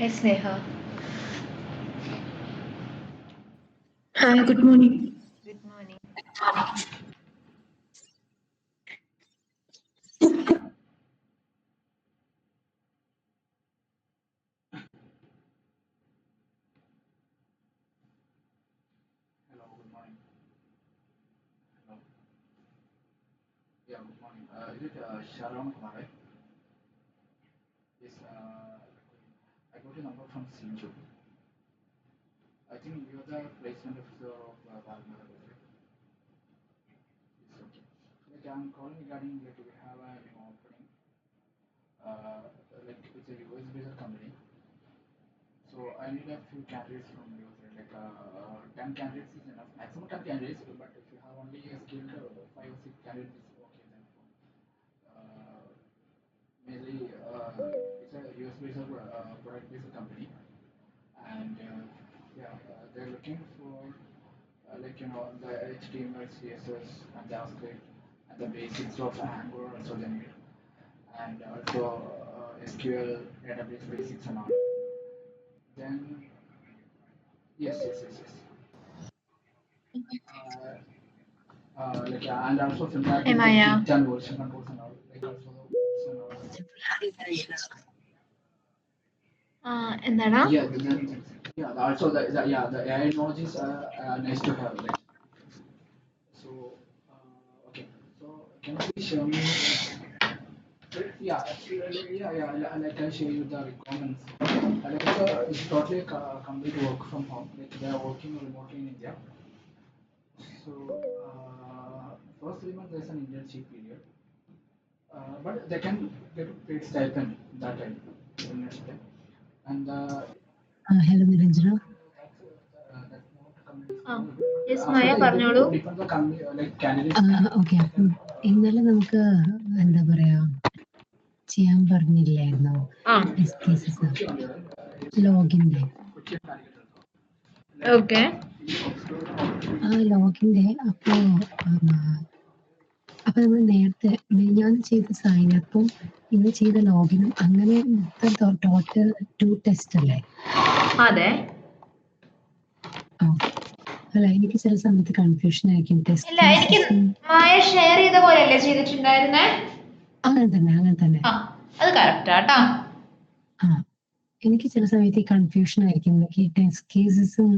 Hi, Sneha. Hi, good morning. Good morning. Hello, good morning. Hello. Yeah, good morning. Is it Sharon Kumar, right? Yes, I got a number from Sinju. I think you're the placement officer of Bharatmala, right? Yes, okay. Like, I'm calling regarding, like, we have a new opening. Like, it's a US-based company. So I need a few candidates from your side, like 10 candidates is enough, maximum 10 candidates, but if you have only a skilled 5 or 6 candidates is okay then. Uh, Mainly, it's a US-based product-based company, and yeah, they're looking for like the HTML, CSS, and JavaScript, and the basics of Angular also they need, and also SQL, database basics and all. Then yes. Like and also Hi, familiarity with the Maya. Git and version controls and all, like also and all. എന്താടാ? Yeah, yeah. Also the AI knowledge is nice to have. Like, so okay. So can you please show me? Like I show you the requirements. Like it's totally complete work from home. Like they are working remotely in India. So first 3 months there's an internship period, but they can get paid stipend that time. In next time. And Hello, Niranjana. that not company is ആ going. Yes After Maya the interview, പറഞ്ഞോളൂ. depends the company like candidates. Okay, അപ്പം ഇന്നലെ നമുക്ക് എന്താ പറയാ ചെയ്യാൻ പറഞ്ഞില്ലായിരുന്നോ ആ ടെസ്റ്റ് കേസസ് ലോഗിന്റെ? ഓക്കെ. ആ ലോഗിന്റെ അപ്പോ അപ്പൊ നമ്മൾ നേരത്തെ ഞാൻ ചെയ്ത സൈനപ്പും ഇന്ന് ചെയ്ത ലോഗിനും അങ്ങനെ മൊത്തം ടോട്ടൽ 2 ടെസ്റ്റ് അല്ലേ? അതെ. ഓക്കെ. അല്ല, എനിക്ക് ചില സമയത്ത് കൺഫ്യൂഷൻ ആയിരിക്കും ടെസ്റ്റ് ഇല്ല, എനിക്ക് കേസസും. മായ ഷെയർ ചെയ്ത പോലെയല്ലേ ചെയ്തിട്ടുണ്ടായിരുന്നേ? അങ്ങനെ തന്നെ. ആ, അത് കറക്റ്റാട്ടാ. ആ, എനിക്ക് ചില സമയത്ത് ഈ കൺഫ്യൂഷൻ ആയിരിക്കും. ഈ ടെസ്റ്റ് കേസസും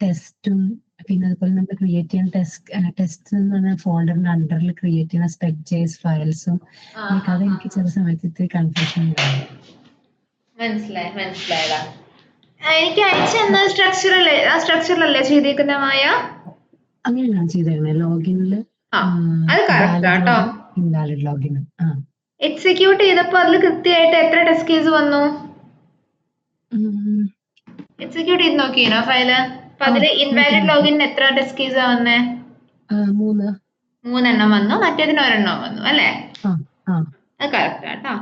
ടെസ്റ്റും പിന്നെ അതുപോലെ നമ്മൾ ക്രിയേറ്റ് ചെയ്യുന്ന ടെസ്റ്റ് എന്ന് പറഞ്ഞ ഫോൾഡറിന്റെ അണ്ടറിൽ ക്രിയേറ്റ് ചെയ്യുന്ന സ്പെക്ജേസ് ഫയൽസും അതെനിക്ക് ചില സമയത്ത് ഇത്തിരി കൺഫ്യൂഷൻ ഉണ്ടാവും. മനസ്സിലായടാ. എനിക്ക് അയച്ചു തന്ന സ്ട്രക്ചറിലല്ലേ ചെയ്തേക്കുന്ന മായ? അങ്ങനെ ഞാൻ ചെയ്തേക്കുന്നത് ലോഗിനില് അത് കറക്റ്റാട്ടോ. Invalid login. എക്സിക്യൂട്ട് ചെയ്തപ്പോ അതിൽ കൃത്യമായിട്ട് എത്ര ടെസ്റ്റ് കേസ് വന്നു? എക്സിക്യൂട്ട് ചെയ്ത് നോക്കിയോ ഫയല്? അപ്പൊ അതില് ഇൻവാലിഡ് ലോഗിന് എത്ര ടെസ്റ്റ് കേസ് വന്നേ? 3 വന്നു, മറ്റേതിന് 1 വന്നു അല്ലേ? അത് കറക്റ്റ് ആട്ടോ.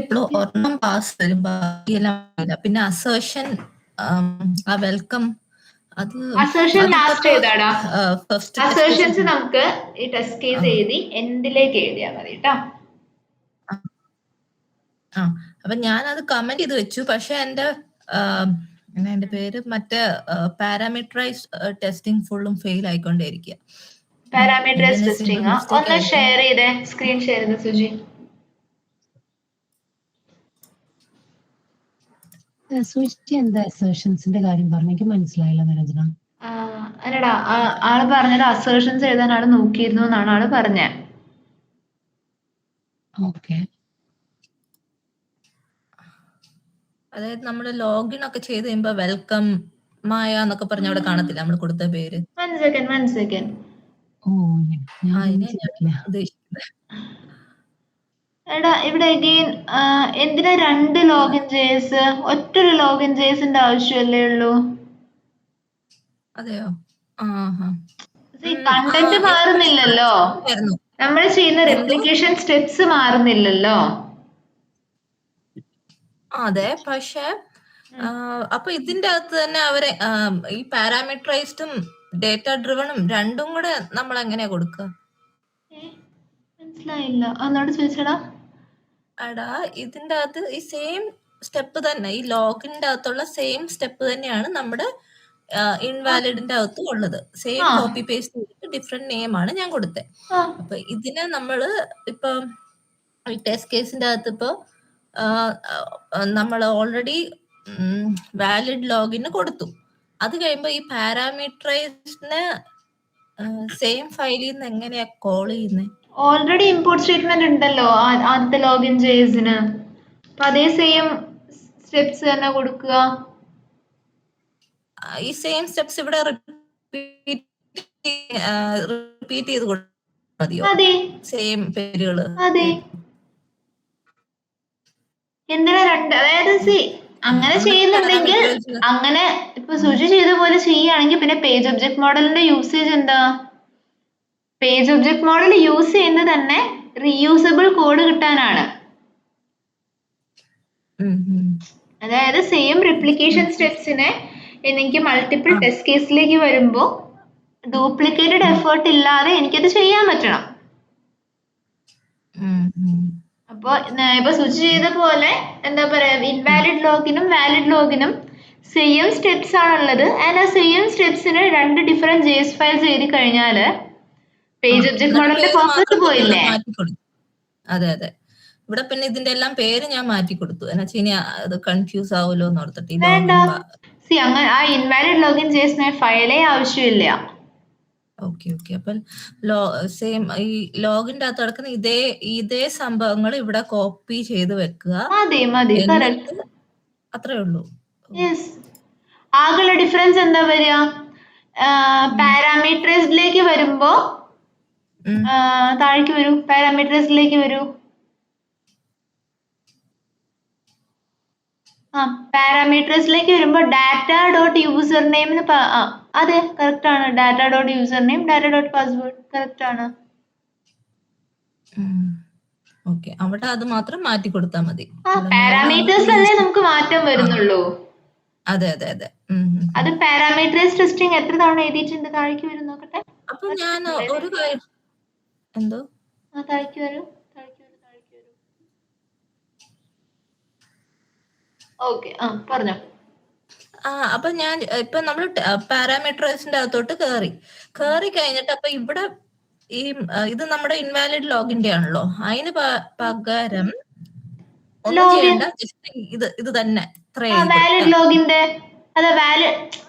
ഇപ്പോഴും ഒരെണ്ണം പാസ് വരും, ബാക്കിയെല്ലാം. പിന്നെ അസേർഷൻ വെൽക്കം അസേർഷൻ ലാസ്റ്റ് ചെയ്താടാ. അസേർഷൻസ് നമുക്ക് ഈ ടെസ്റ്റ് കേസ് എഴുതി എന്തിലേക്ക് എഴുതിയാ മതി കേട്ടോ. അപ്പൊ ഞാനത് കമന്റ് ചെയ്ത് വെച്ചു. പക്ഷെ എന്റെ പേര് മറ്റേ പാരാമീറ്ററൈസ് ടെസ്റ്റിംഗ് ഫുള്ളും ഫെയിൽ ആയിക്കൊണ്ടേയിരിക്കുക. പാരാമീറ്ററൈസ് ടെസ്റ്റിംഗ് ഒന്ന് ഷെയർ ചെയ്തേ, സ്ക്രീൻ ഷെയർ ചെയ്ത് സുജി. എന്താ അസേർഷൻസിന്റെ കാര്യം പറഞ്ഞു? എനിക്ക് മനസ്സിലായില്ല നിരഞ്ജന. അല്ലടാ, ആള് പറഞ്ഞത് അസേർഷൻസ് എഴുതാൻ ആള് നോക്കിയിരുന്നു എന്നാണ് ആള് പറഞ്ഞത്. അതായത് നമ്മള് ലോഗിൻ ഒക്കെ ചെയ്ത് കഴിയുമ്പോ വെൽക്കം മായ എന്നൊക്കെ പറഞ്ഞ അവിടെ കാണത്തില്ല നമ്മൾ കൊടുത്ത പേര്. One second. എടാ ഇവിടെ അഗെയിൻ എന്തിനാ 2 ലോഗിൻ ചെയ്സ്? ഒറ്റൊരു ലോഗിൻ ചെയ്സിന്റെ ആവശ്യമല്ലേ ഉള്ളൂ. അതെയോ? കണ്ടന്റ് മാറുന്നില്ലല്ലോ, നമ്മൾ ചെയ്യുന്ന റെപ്ലിക്കേഷൻ സ്റ്റെപ്സ് മാറുന്നില്ലല്ലോ. അതെ, പക്ഷെ അപ്പൊ ഇതിന്റെ അകത്ത് തന്നെ അവരെ ഈ പാരാമീറ്ററൈസ്ഡും ഡേറ്റ ഡ്രിവണും രണ്ടും കൂടെ നമ്മൾ എങ്ങനെയാ കൊടുക്കുക? മനസ്സിലായില്ല, അന്നോട് ചോദിച്ചടാ. എടാ ഇതിന്റെ അകത്ത് ഈ സെയിം സ്റ്റെപ്പ് തന്നെ, ഈ ലോഗിന്റെ അകത്തുള്ള സെയിം സ്റ്റെപ്പ് തന്നെയാണ് നമ്മുടെ ഇൻവാലിഡിന്റെ അകത്തും ഉള്ളത്. സെയിം കോപ്പി പേസ്റ്റ് ചെയ്തിട്ട് ഡിഫറെന്റ് നെയിം ആണ് ഞാൻ കൊടുത്തത്. അപ്പൊ ഇതിനെ നമ്മള് ഇപ്പൊ ഈ ടെസ്റ്റ് കേസിന്റെ അകത്ത് ഇപ്പൊ നമ്മൾ ഓൾറെഡി വാലിഡ് ലോഗിന് കൊടുത്തു. അത് കഴിയുമ്പോ ഈ പാരാമീറ്ററൈസിന് സെയിം ഫയലിൽ നിന്ന് എങ്ങനെയാ കോൾ ചെയ്യുന്നത്? ഓൾറെഡി ഇമ്പോർട്ട് സ്റ്റേറ്റ്മെന്റ് ഉണ്ടല്ലോ ആദ്യത്തെ ലോഗിൻ ജേസിന്. അപ്പൊ അതേ സെയിം സ്റ്റെപ്സ് തന്നെ കൊടുക്കുക. ഈ സെയിം സ്റ്റെപ്സ് ഇവിടെ റിപ്പീറ്റ് ചെയ്ത് മതിയോ? അതെ, സെയിം പേരുകള്. അതെ. എന്തിനാ രണ്ട്? അതായത് അങ്ങനെ ചെയ്യുന്നുണ്ടെങ്കിൽ, അങ്ങനെ ഇപ്പൊ സുജി ചെയ്ത പോലെ ചെയ്യുകയാണെങ്കിൽ പിന്നെ പേജ് ഒബ്ജക്ട് മോഡലിന്റെ യൂസേജ് എന്താ? പേജ് ഒബ്ജക്ട് മോഡൽ യൂസ് ചെയ്യുന്നത് തന്നെ റീയൂസബിൾ കോഡ് കിട്ടാനാണ്. അതായത് സെയിം റിപ്ലിക്കേഷൻ സ്റ്റെപ്സിനെ എനിക്ക് മൾട്ടിപ്പിൾ ടെസ്റ്റ് കേസിലേക്ക് വരുമ്പോ ഡ്യൂപ്ലിക്കേറ്റഡ് എഫേർട്ട് ഇല്ലാതെ എനിക്കത് ചെയ്യാൻ പറ്റണം. അപ്പൊ ഇപ്പൊ സ്വിച്ച് ചെയ്ത പോലെ എന്താ പറയാ, ഇൻവാലിഡ് ലോഗിനും വാലിഡ് ലോഗിനും സെയിം സ്റ്റെപ്സ് ആണുള്ളത്. ആൻഡ് ആ സെയിം സ്റ്റെപ്സിന് രണ്ട് ഡിഫറെന്റ് ജേസ് ഫയൽസ് എഴുതി കഴിഞ്ഞാല് പേജ് ഒബ്ജക്ട് മോഡലിന്റെ പർപ്പസ് പോയില്ലേ? അതെ അതെ. ഇവിടെ പിന്നെ ഇതിന്റെ എല്ലാം പേര് ഞാൻ മാറ്റി കൊടുത്തു, എന്നുവെച്ചാൽ ഇനി അത് കൺഫ്യൂസ് ആവുമല്ലോ എന്ന് ഓർത്തിട്ട്. വേണ്ട, അങ്ങനെ ആ ഇൻവാലിഡ് ലോഗിൻ ജേസിന് ഫയലേ ആവശ്യമില്ല. Okay okay. അപ്പൊ സെയിം ഈ ലോഗിന്റെ അകത്ത് കിടക്കുന്ന ഇതേ സംഭവങ്ങൾ ഇവിടെ കോപ്പി ചെയ്ത് വെക്കുക. മതി മതി, അത്രേ ഉള്ളൂ. ആകെയുള്ള ഡിഫറൻസ് എന്താ വരിക? പാരാമീറ്ററൈസിലേക്ക് വരുമ്പോ താഴേക്ക് വരൂ, പാരാമീറ്ററൈസിലേക്ക് വരൂ. പാരാമീറ്റേഴ്സിലേക്ക് വരുമ്പോൾ ഡാറ്റ ഡോട്ട് യൂസർ നെയിം, അതെ കറക്റ്റ് ആണ്. Data dot user name, data dot password correct ആണ്. ഓക്കെ, അവിടെ അത് മാത്രം മാറ്റി കൊടുത്താൽ മതി. പാരാമീറ്റേഴ്സ് അല്ലേ നമുക്ക് മാറ്റം വരുന്നുള്ളൂ. അതെ അതെ അതെ. അത് പാരാമീറ്ററൈസ് ടെസ്റ്റിംഗ് എത്ര തവണ എഴുതിയിട്ടുണ്ട്? താഴേക്ക് വരും നോക്കട്ടെ. അപ്പൊ ഞാൻ ഒരു കാര്യം, എന്തോ താഴേക്ക് വരൂ, താഴേക്ക് വരൂ, താഴേക്ക് വരൂ. ഓക്കെ, പറഞ്ഞോ. അപ്പൊ ഞാൻ ഇപ്പൊ നമ്മൾ പാരാമീറ്ററൈസിന്റെ അകത്തോട്ട് കേറി കഴിഞ്ഞിട്ട് അപ്പൊ ഇവിടെ ഈ ഇത് നമ്മുടെ ഇൻവാലിഡ് ലോഗിന്റെ ആണല്ലോ, അതിന് പകരം ഒന്നും ചെയ്യണ്ട, ഇത് തന്നെ വാലിഡ് ലോഗിന്റെ. അതെ,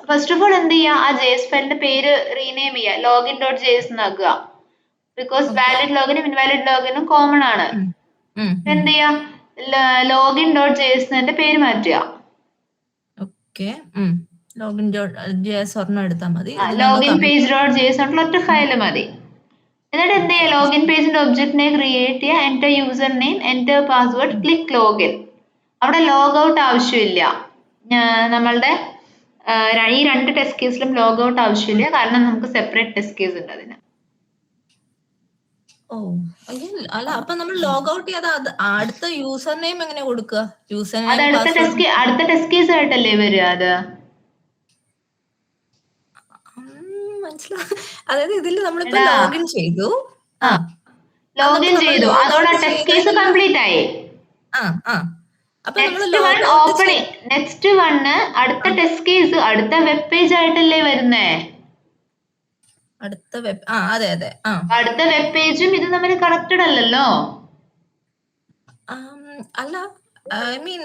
ഫസ്റ്റ് ഓഫ് ഓൾ എന്ത് ചെയ്യാ, ആ ജെഎസ് ഫയലിന്റെ പേര് റീനെയിം ചെയ്യാ, ലോഗിൻ ഡോട്ട് ജെഎസ് എന്നാക്കുക. ബിക്കോസ് വാലിഡ് ലോഗിനും ഇൻവാലിഡ് ലോഗിനും കോമൺ ആണ്. എന്ത് ചെയ്യാ, ലോഗിൻ ഡോട്ട് ജെഎസ് പേര് മാറ്റുക. ലോഗിൻ ജെഎസ് ഒരെണ്ണം എടുത്താൽ മതി. ലോഗിൻ പേജ് ഡോട്ട് ജെഎസ് ഒറ്റ ഫയല് മതി. എന്നിട്ട് എന്ത് ചെയ്യാ, ലോഗിൻ പേജിന്റെ ഒബ്ജക്റ്റിനെ ക്രിയേറ്റ് ചെയ്യുക, enter user name, enter password, click login. അവിടെ ലോഗ് ഔട്ട് ആവശ്യമില്ല. നമ്മളുടെ ഈ രണ്ട് ടെസ്റ്റ് കേസിലും ലോഗ് ഔട്ട് ആവശ്യമില്ല, കാരണം നമുക്ക് സെപ്പറേറ്റ് ടെസ്റ്റ് കേസ് ഉണ്ട് അതിന്. അല്ല, അപ്പൊ നമ്മൾ ലോഗ് ഔട്ട് ചെയ്താൽ അടുത്ത യൂസർ നെയിം എങ്ങനെ കൊടുക്കുക? യൂസർ നെയിം അടുത്ത ടെസ്റ്റ് കേസ് ആയിട്ടല്ലേ വരിക അത്? മനസ്സിലായി. അതായത് ഇതിൽ നമ്മളിപ്പോ ലോഗിൻ ചെയ്തു, അതോടെ ടെസ്റ്റ് കേസ് കംപ്ലീറ്റ് ആയി. നെക്സ്റ്റ് വണ് അടുത്ത ടെസ്റ്റ് കേസ് അടുത്ത വെബ് പേജ് ആയിട്ടല്ലേ വരുന്നേ? അടുത്ത വെബ്, അതെ അതെ, അടുത്ത വെബ് പേജും ഇത് തമ്മിൽ കണക്റ്റഡ് അല്ലല്ലോ. അല്ല, ഐ മീൻ,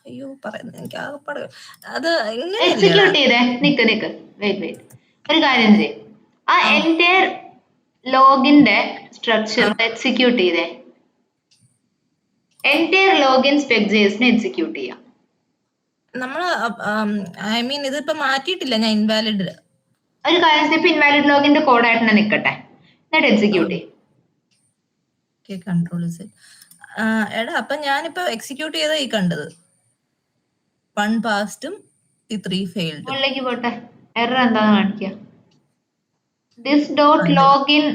അയ്യോ പറയുന്നത് എനിക്ക് ആകെ അത് എക്സിക്യൂട്ട് ചെയ്തേ. നിക്ക് വെയിറ്റ്, ഒരു കാര്യം ചെയ്യും, ആ എൻറ്റയർ ലോഗിന്റെ സ്ട്രക്ചർ എക്സിക്യൂട്ട് ചെയ്തേ. എൻറ്റയർ ലോഗിൻ സ്പെക്ജേസിനെ എക്സിക്യൂട്ട് ചെയ്യാം. നമ്മള് ഐ മീൻ ഇതിപ്പോ മാറ്റിയിട്ടില്ല ഞാൻ ഇൻവാലിഡ്. ഒരു കാര്യം ചെയ്യും, ഇൻവാലിഡ് ലോഗിന്റെ കോഡായിട്ട് തന്നെ നിൽക്കട്ടെ, എന്നിട്ട് എക്സിക്യൂട്ട് ചെയ്യും. കൺട്രോൾ എടാ, അപ്പൊ ഞാനിപ്പോ എക്സിക്യൂട്ട് ചെയ്ത ഈ കണ്ടത് 1 പാസ്ഡും 3 ഫെയിൽഡ്. മുകളിലേക്ക് പോട്ടെ, എറർ എന്താന്ന് കാണിക്കുക. ദിസ് ഡോട്ട് ലോഗിൻ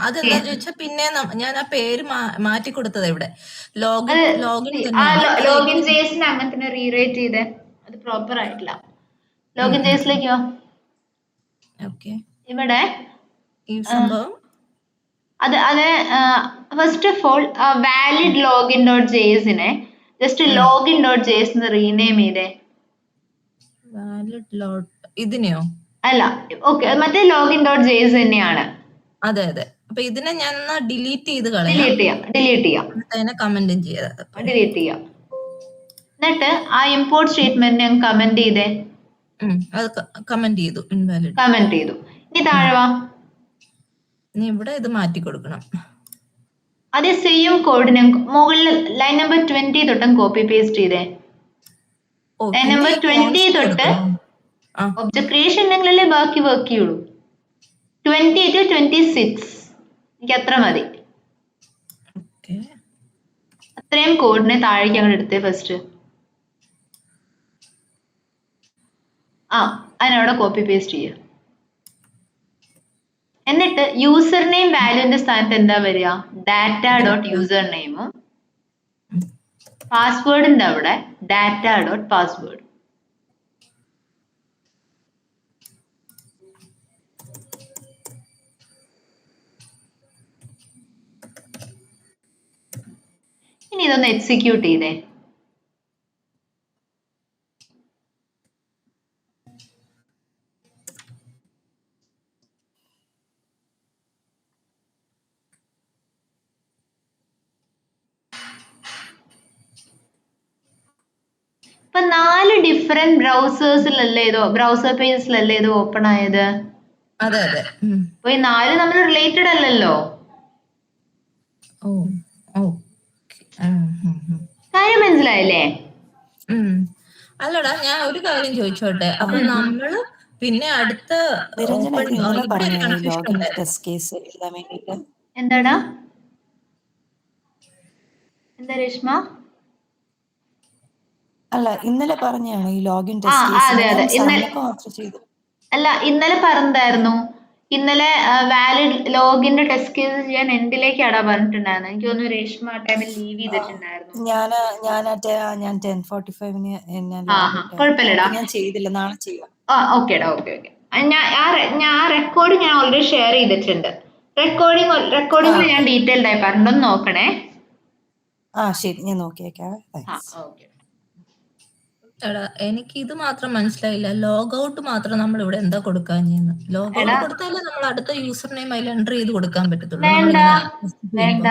അതെന്താ ചോദിച്ചാ പിന്നെ ഞാൻ ആ പേര് മാറ്റി കൊടുത്തത് ഇവിടെ ലോഗിൻ അത് ലോഗിൻ ആ തന്നെയാണ് ലോഗിൻ ജേസിന് അങ്ങനെ തന്നെ റീറൈറ്റ് ചെയ്തേ, അത് പ്രോപ്പർ ആയിട്ടില്ല. ലോഗിൻ ജേസിലേക്കോ ഓക്കെ ഇവിടെ ഈ സംഭവം അത് first of all valid login dot ജെഎസിനെ ജസ്റ്റ് ലോഗിൻ ഡോട്ട് ജെഎസ് എന്ന് റീനെയിം ചെയ്തേ. വാലിഡ് ലോഡ് ഇതിനെയോ? അല്ല, ഓക്കെ, മറ്റേ ലോഗിൻ ഡോട്ട് ജെഎസ് തന്നെയാണ്. അതെ അതെ. അപ്പൊ ഇതിനെ ഞാൻ ഡിലീറ്റ് ചെയ്ത് കളയാം, ഡിലീറ്റ് ചെയ്യാം അതിനെ കമന്റും ചെയ്തത്. ഡിലീറ്റ് ചെയ്യാം. എന്നിട്ട് ആ ഇമ്പോർട്ട് സ്റ്റേറ്റ്മെന്റ് ഞാൻ കമന്റ് ചെയ്തേ. അത് കമന്റ് ചെയ്തു, ഇൻവാലിഡ് കമന്റ് ചെയ്തു. ഇനി താഴെ വാ, ഇനി ഇവിടെ ഇത് മാറ്റി കൊടുക്കണം. അതേ സെയിം കോഡ് ഞാൻ മുകളിൽ ലൈൻ നമ്പർ 20 തൊട്ടും കോപ്പി പേസ്റ്റ് ചെയ്തേ. ലൈൻ നമ്പർ 20 തൊട്ട് ഒബ്ജക്ട് ക്രിയേഷൻ ഉണ്ടെങ്കിലല്ലേ ബാക്കി വർക്ക് ചെയ്യുള്ളൂ. 20 to 26 എനിക്ക് അത്ര മതി. അത്രയും കോഡിനെ താഴേക്ക് അങ്ങോട്ട് എടുത്തേ ഫസ്റ്റ്. അതിനവിടെ കോപ്പി പേസ്റ്റ് ചെയ്യുക. എന്നിട്ട് യൂസർ നെയിം വാല്യൂവിന്റെ സ്ഥാനത്ത് എന്താ വരിക? ഡാറ്റ ഡോട്ട് യൂസർ നെയിമും പാസ്വേഡിന്റെ അവിടെ ഡാറ്റ ഡോട്ട് പാസ്വേഡ്. ഇനി ഇതൊന്ന് എക്സിക്യൂട്ട് ചെയ്തേ. ഇപ്പൊ 4 ഡിഫറെന്റ് ബ്രൗസർ പേജസിലല്ലേ ഇത് ഓപ്പൺ ആയത്? അതെ അതെ. അപ്പൊ ഈ 4 നമ്മൾ റിലേറ്റഡ് അല്ലല്ലോ. കാര്യം മനസ്സിലായില്ലേ? അല്ലടാ, ഞാൻ ഒരു കാര്യം ചോദിച്ചോട്ടെ. അപ്പൊ നമ്മള് പിന്നെ അടുത്ത എന്താടാ എന്താ രേഷ്മ? അല്ല, ഇന്നലെ പറഞ്ഞാണ് ഈ ലോഗിൻ അല്ല, ഇന്നലെ പറഞ്ഞതായിരുന്നു. ഇന്നലെ വാലിഡ് ലോഗിന്റെ ടെസ്റ്റ് കേസ് ചെയ്യാൻ എൻഡിലേക്കാടാ പറഞ്ഞിട്ടുണ്ടായിരുന്നു. എനിക്ക് തോന്നുന്നു രേഷ്മ ആ ടൈമിൽ ലീവ് ചെയ്തിട്ടുണ്ടായിരുന്നു. ഞാൻ 10:45 കുഴപ്പമില്ലടാ, ഞാൻ ചെയ്തില്ല, നാളെ ചെയ്യാം. ഓക്കേടാ, ഓക്കെ. ഞാൻ റെക്കോർഡിംഗ് ഞാൻ ഓൾറെഡി ഷെയർ ചെയ്തിട്ടുണ്ട്. റെക്കോർഡിംഗിൽ ഞാൻ ഡീറ്റെയിൽഡ് ആയി പറഞ്ഞൊന്ന് നോക്കണേ. ശരി, ഞാൻ നോക്കിയേക്കാം. എടാ, എനിക്ക് ഇത് മാത്രം മനസ്സിലായില്ല. ലോഗ് ഔട്ട് മാത്രം നമ്മൾ ഇവിടെ എന്താ കൊടുക്കാൻ? ലോഗ് ഔട്ട് കൊടുത്താലേ നമ്മൾ അടുത്ത യൂസർ നെയിം അതിൽ എൻ്റർ ചെയ്ത് കൊടുക്കാൻ പറ്റത്തുള്ളൂ. വേണ്ട,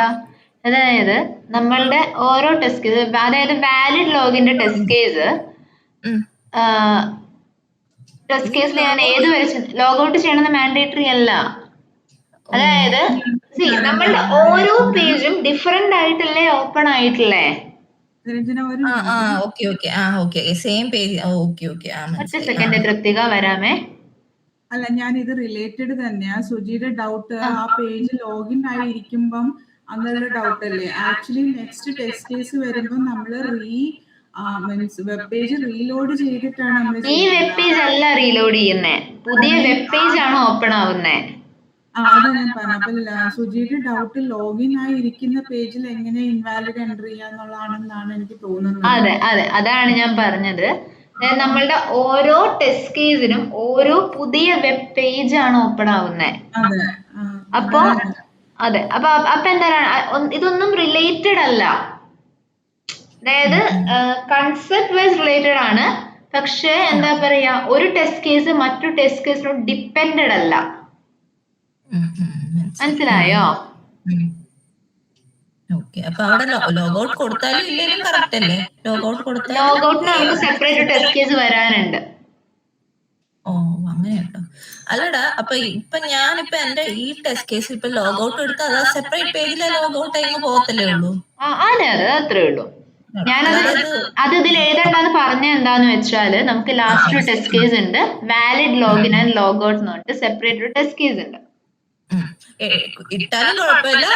അതായത് നമ്മളുടെ ഓരോ ടെസ്റ്റ് കേസ്, അതായത് വാലിഡ് ലോഗിന്റെ ടെസ്റ്റ് കേസിൽ ഞാൻ ഏത് വരെ ലോഗ് ഔട്ട് ചെയ്യണമെന്ന് മാൻഡേറ്ററി അല്ല. അതായത് നമ്മളുടെ ഓരോ പേജും ഡിഫറെന്റ് ആയിട്ടല്ലേ ഓപ്പൺ ആയിട്ടില്ലേ? Same page. ഒറ്റ സെക്കൻഡ് തൃപ്തിക, വരാമേ. അല്ല, ഞാൻ ഇത് റിലേറ്റഡ് തന്നെയാ. സുജിയുടെ ഡൗട്ട്, ആ പേജ് ലോഗിൻ ആയിരിക്കുമ്പം അങ്ങനെയുള്ള ഡൗട്ട് അല്ലേ? ആക്ച്വലി നെക്സ്റ്റ് ടെസ്റ്റ് കേസ് വരുമ്പോൾ നമ്മള് വെബ് പേജ് റീലോഡ് ചെയ്തിട്ടാണ് നമ്മൾ. ഈ വെബ് പേജ് അല്ല റീലോഡ് ചെയ്യുന്നേ, പുതിയ വെബ് പേജ് ആണ് ഓപ്പൺ ആവുന്നേ. അതാ ഞാൻ പറഞ്ഞ. അപ്പൊ സുജിയുടെ ഡൗട്ട് ലോഗിൻ ആയിരിക്കുന്ന പേജിൽ എങ്ങനെ ഇൻവാലിഡ് എൻ്റർ ചെയ്യാന്നുള്ളതാണെന്നാണ് എനിക്ക് തോന്നുന്നത്. അതെ, അതാണ് ഞാൻ പറഞ്ഞത്. നമ്മളുടെ ഓരോ ടെസ്റ്റ് കേസിനും ഓരോ പുതിയ വെബ് പേജ് ആണ് ഓപ്പൺ ആവുന്നേ. അപ്പൊ എന്താണ്, ഇതൊന്നും റിലേറ്റഡ് അല്ല. അതായത് കൺസെപ്റ്റ് വൈസ് റിലേറ്റഡ് ആണ്, പക്ഷെ എന്താ പറയാ, ഒരു ടെസ്റ്റ് കേസ് മറ്റൊരു ടെസ്റ്റ് കേസിനോട് ഡിപ്പെൻഡഡ് അല്ല. മനസ്സിലായോ? ലോഗൌട്ടിന് നമുക്ക് സെപ്പറേറ്റ് ടെസ്റ്റ് കേസ് വരാനുണ്ട്. അങ്ങനെയുണ്ടോ? അല്ലടാ, അപ്പൊ ഞാനിപ്പോ എന്റെ ഈ ടെസ്റ്റ് കേസ് ഇപ്പൊ ലോഗ് ഔട്ട് എടുത്ത് അത് സെപ്പറേറ്റ് പേജിലെ ലോഗ് ഔട്ട് ആയി പോകത്തല്ലേ ഉള്ളൂ? അതെ, അത്രേ ഉള്ളൂ. അത് ഇതിൽ എഴുതണ്ടെന്ന് പറഞ്ഞ എന്താന്ന് വെച്ചാല്, നമുക്ക് ലാസ്റ്റ് ഒരു ടെസ്റ്റ് കേസ് ഉണ്ട്, valid login and log out എന്ന് പറഞ്ഞിട്ട് സെപ്പറേറ്റ് ഒരു ടെസ്റ്റ് കേസ് ഉണ്ട്. ഇട്ടാലും കുഴപ്പമില്ല,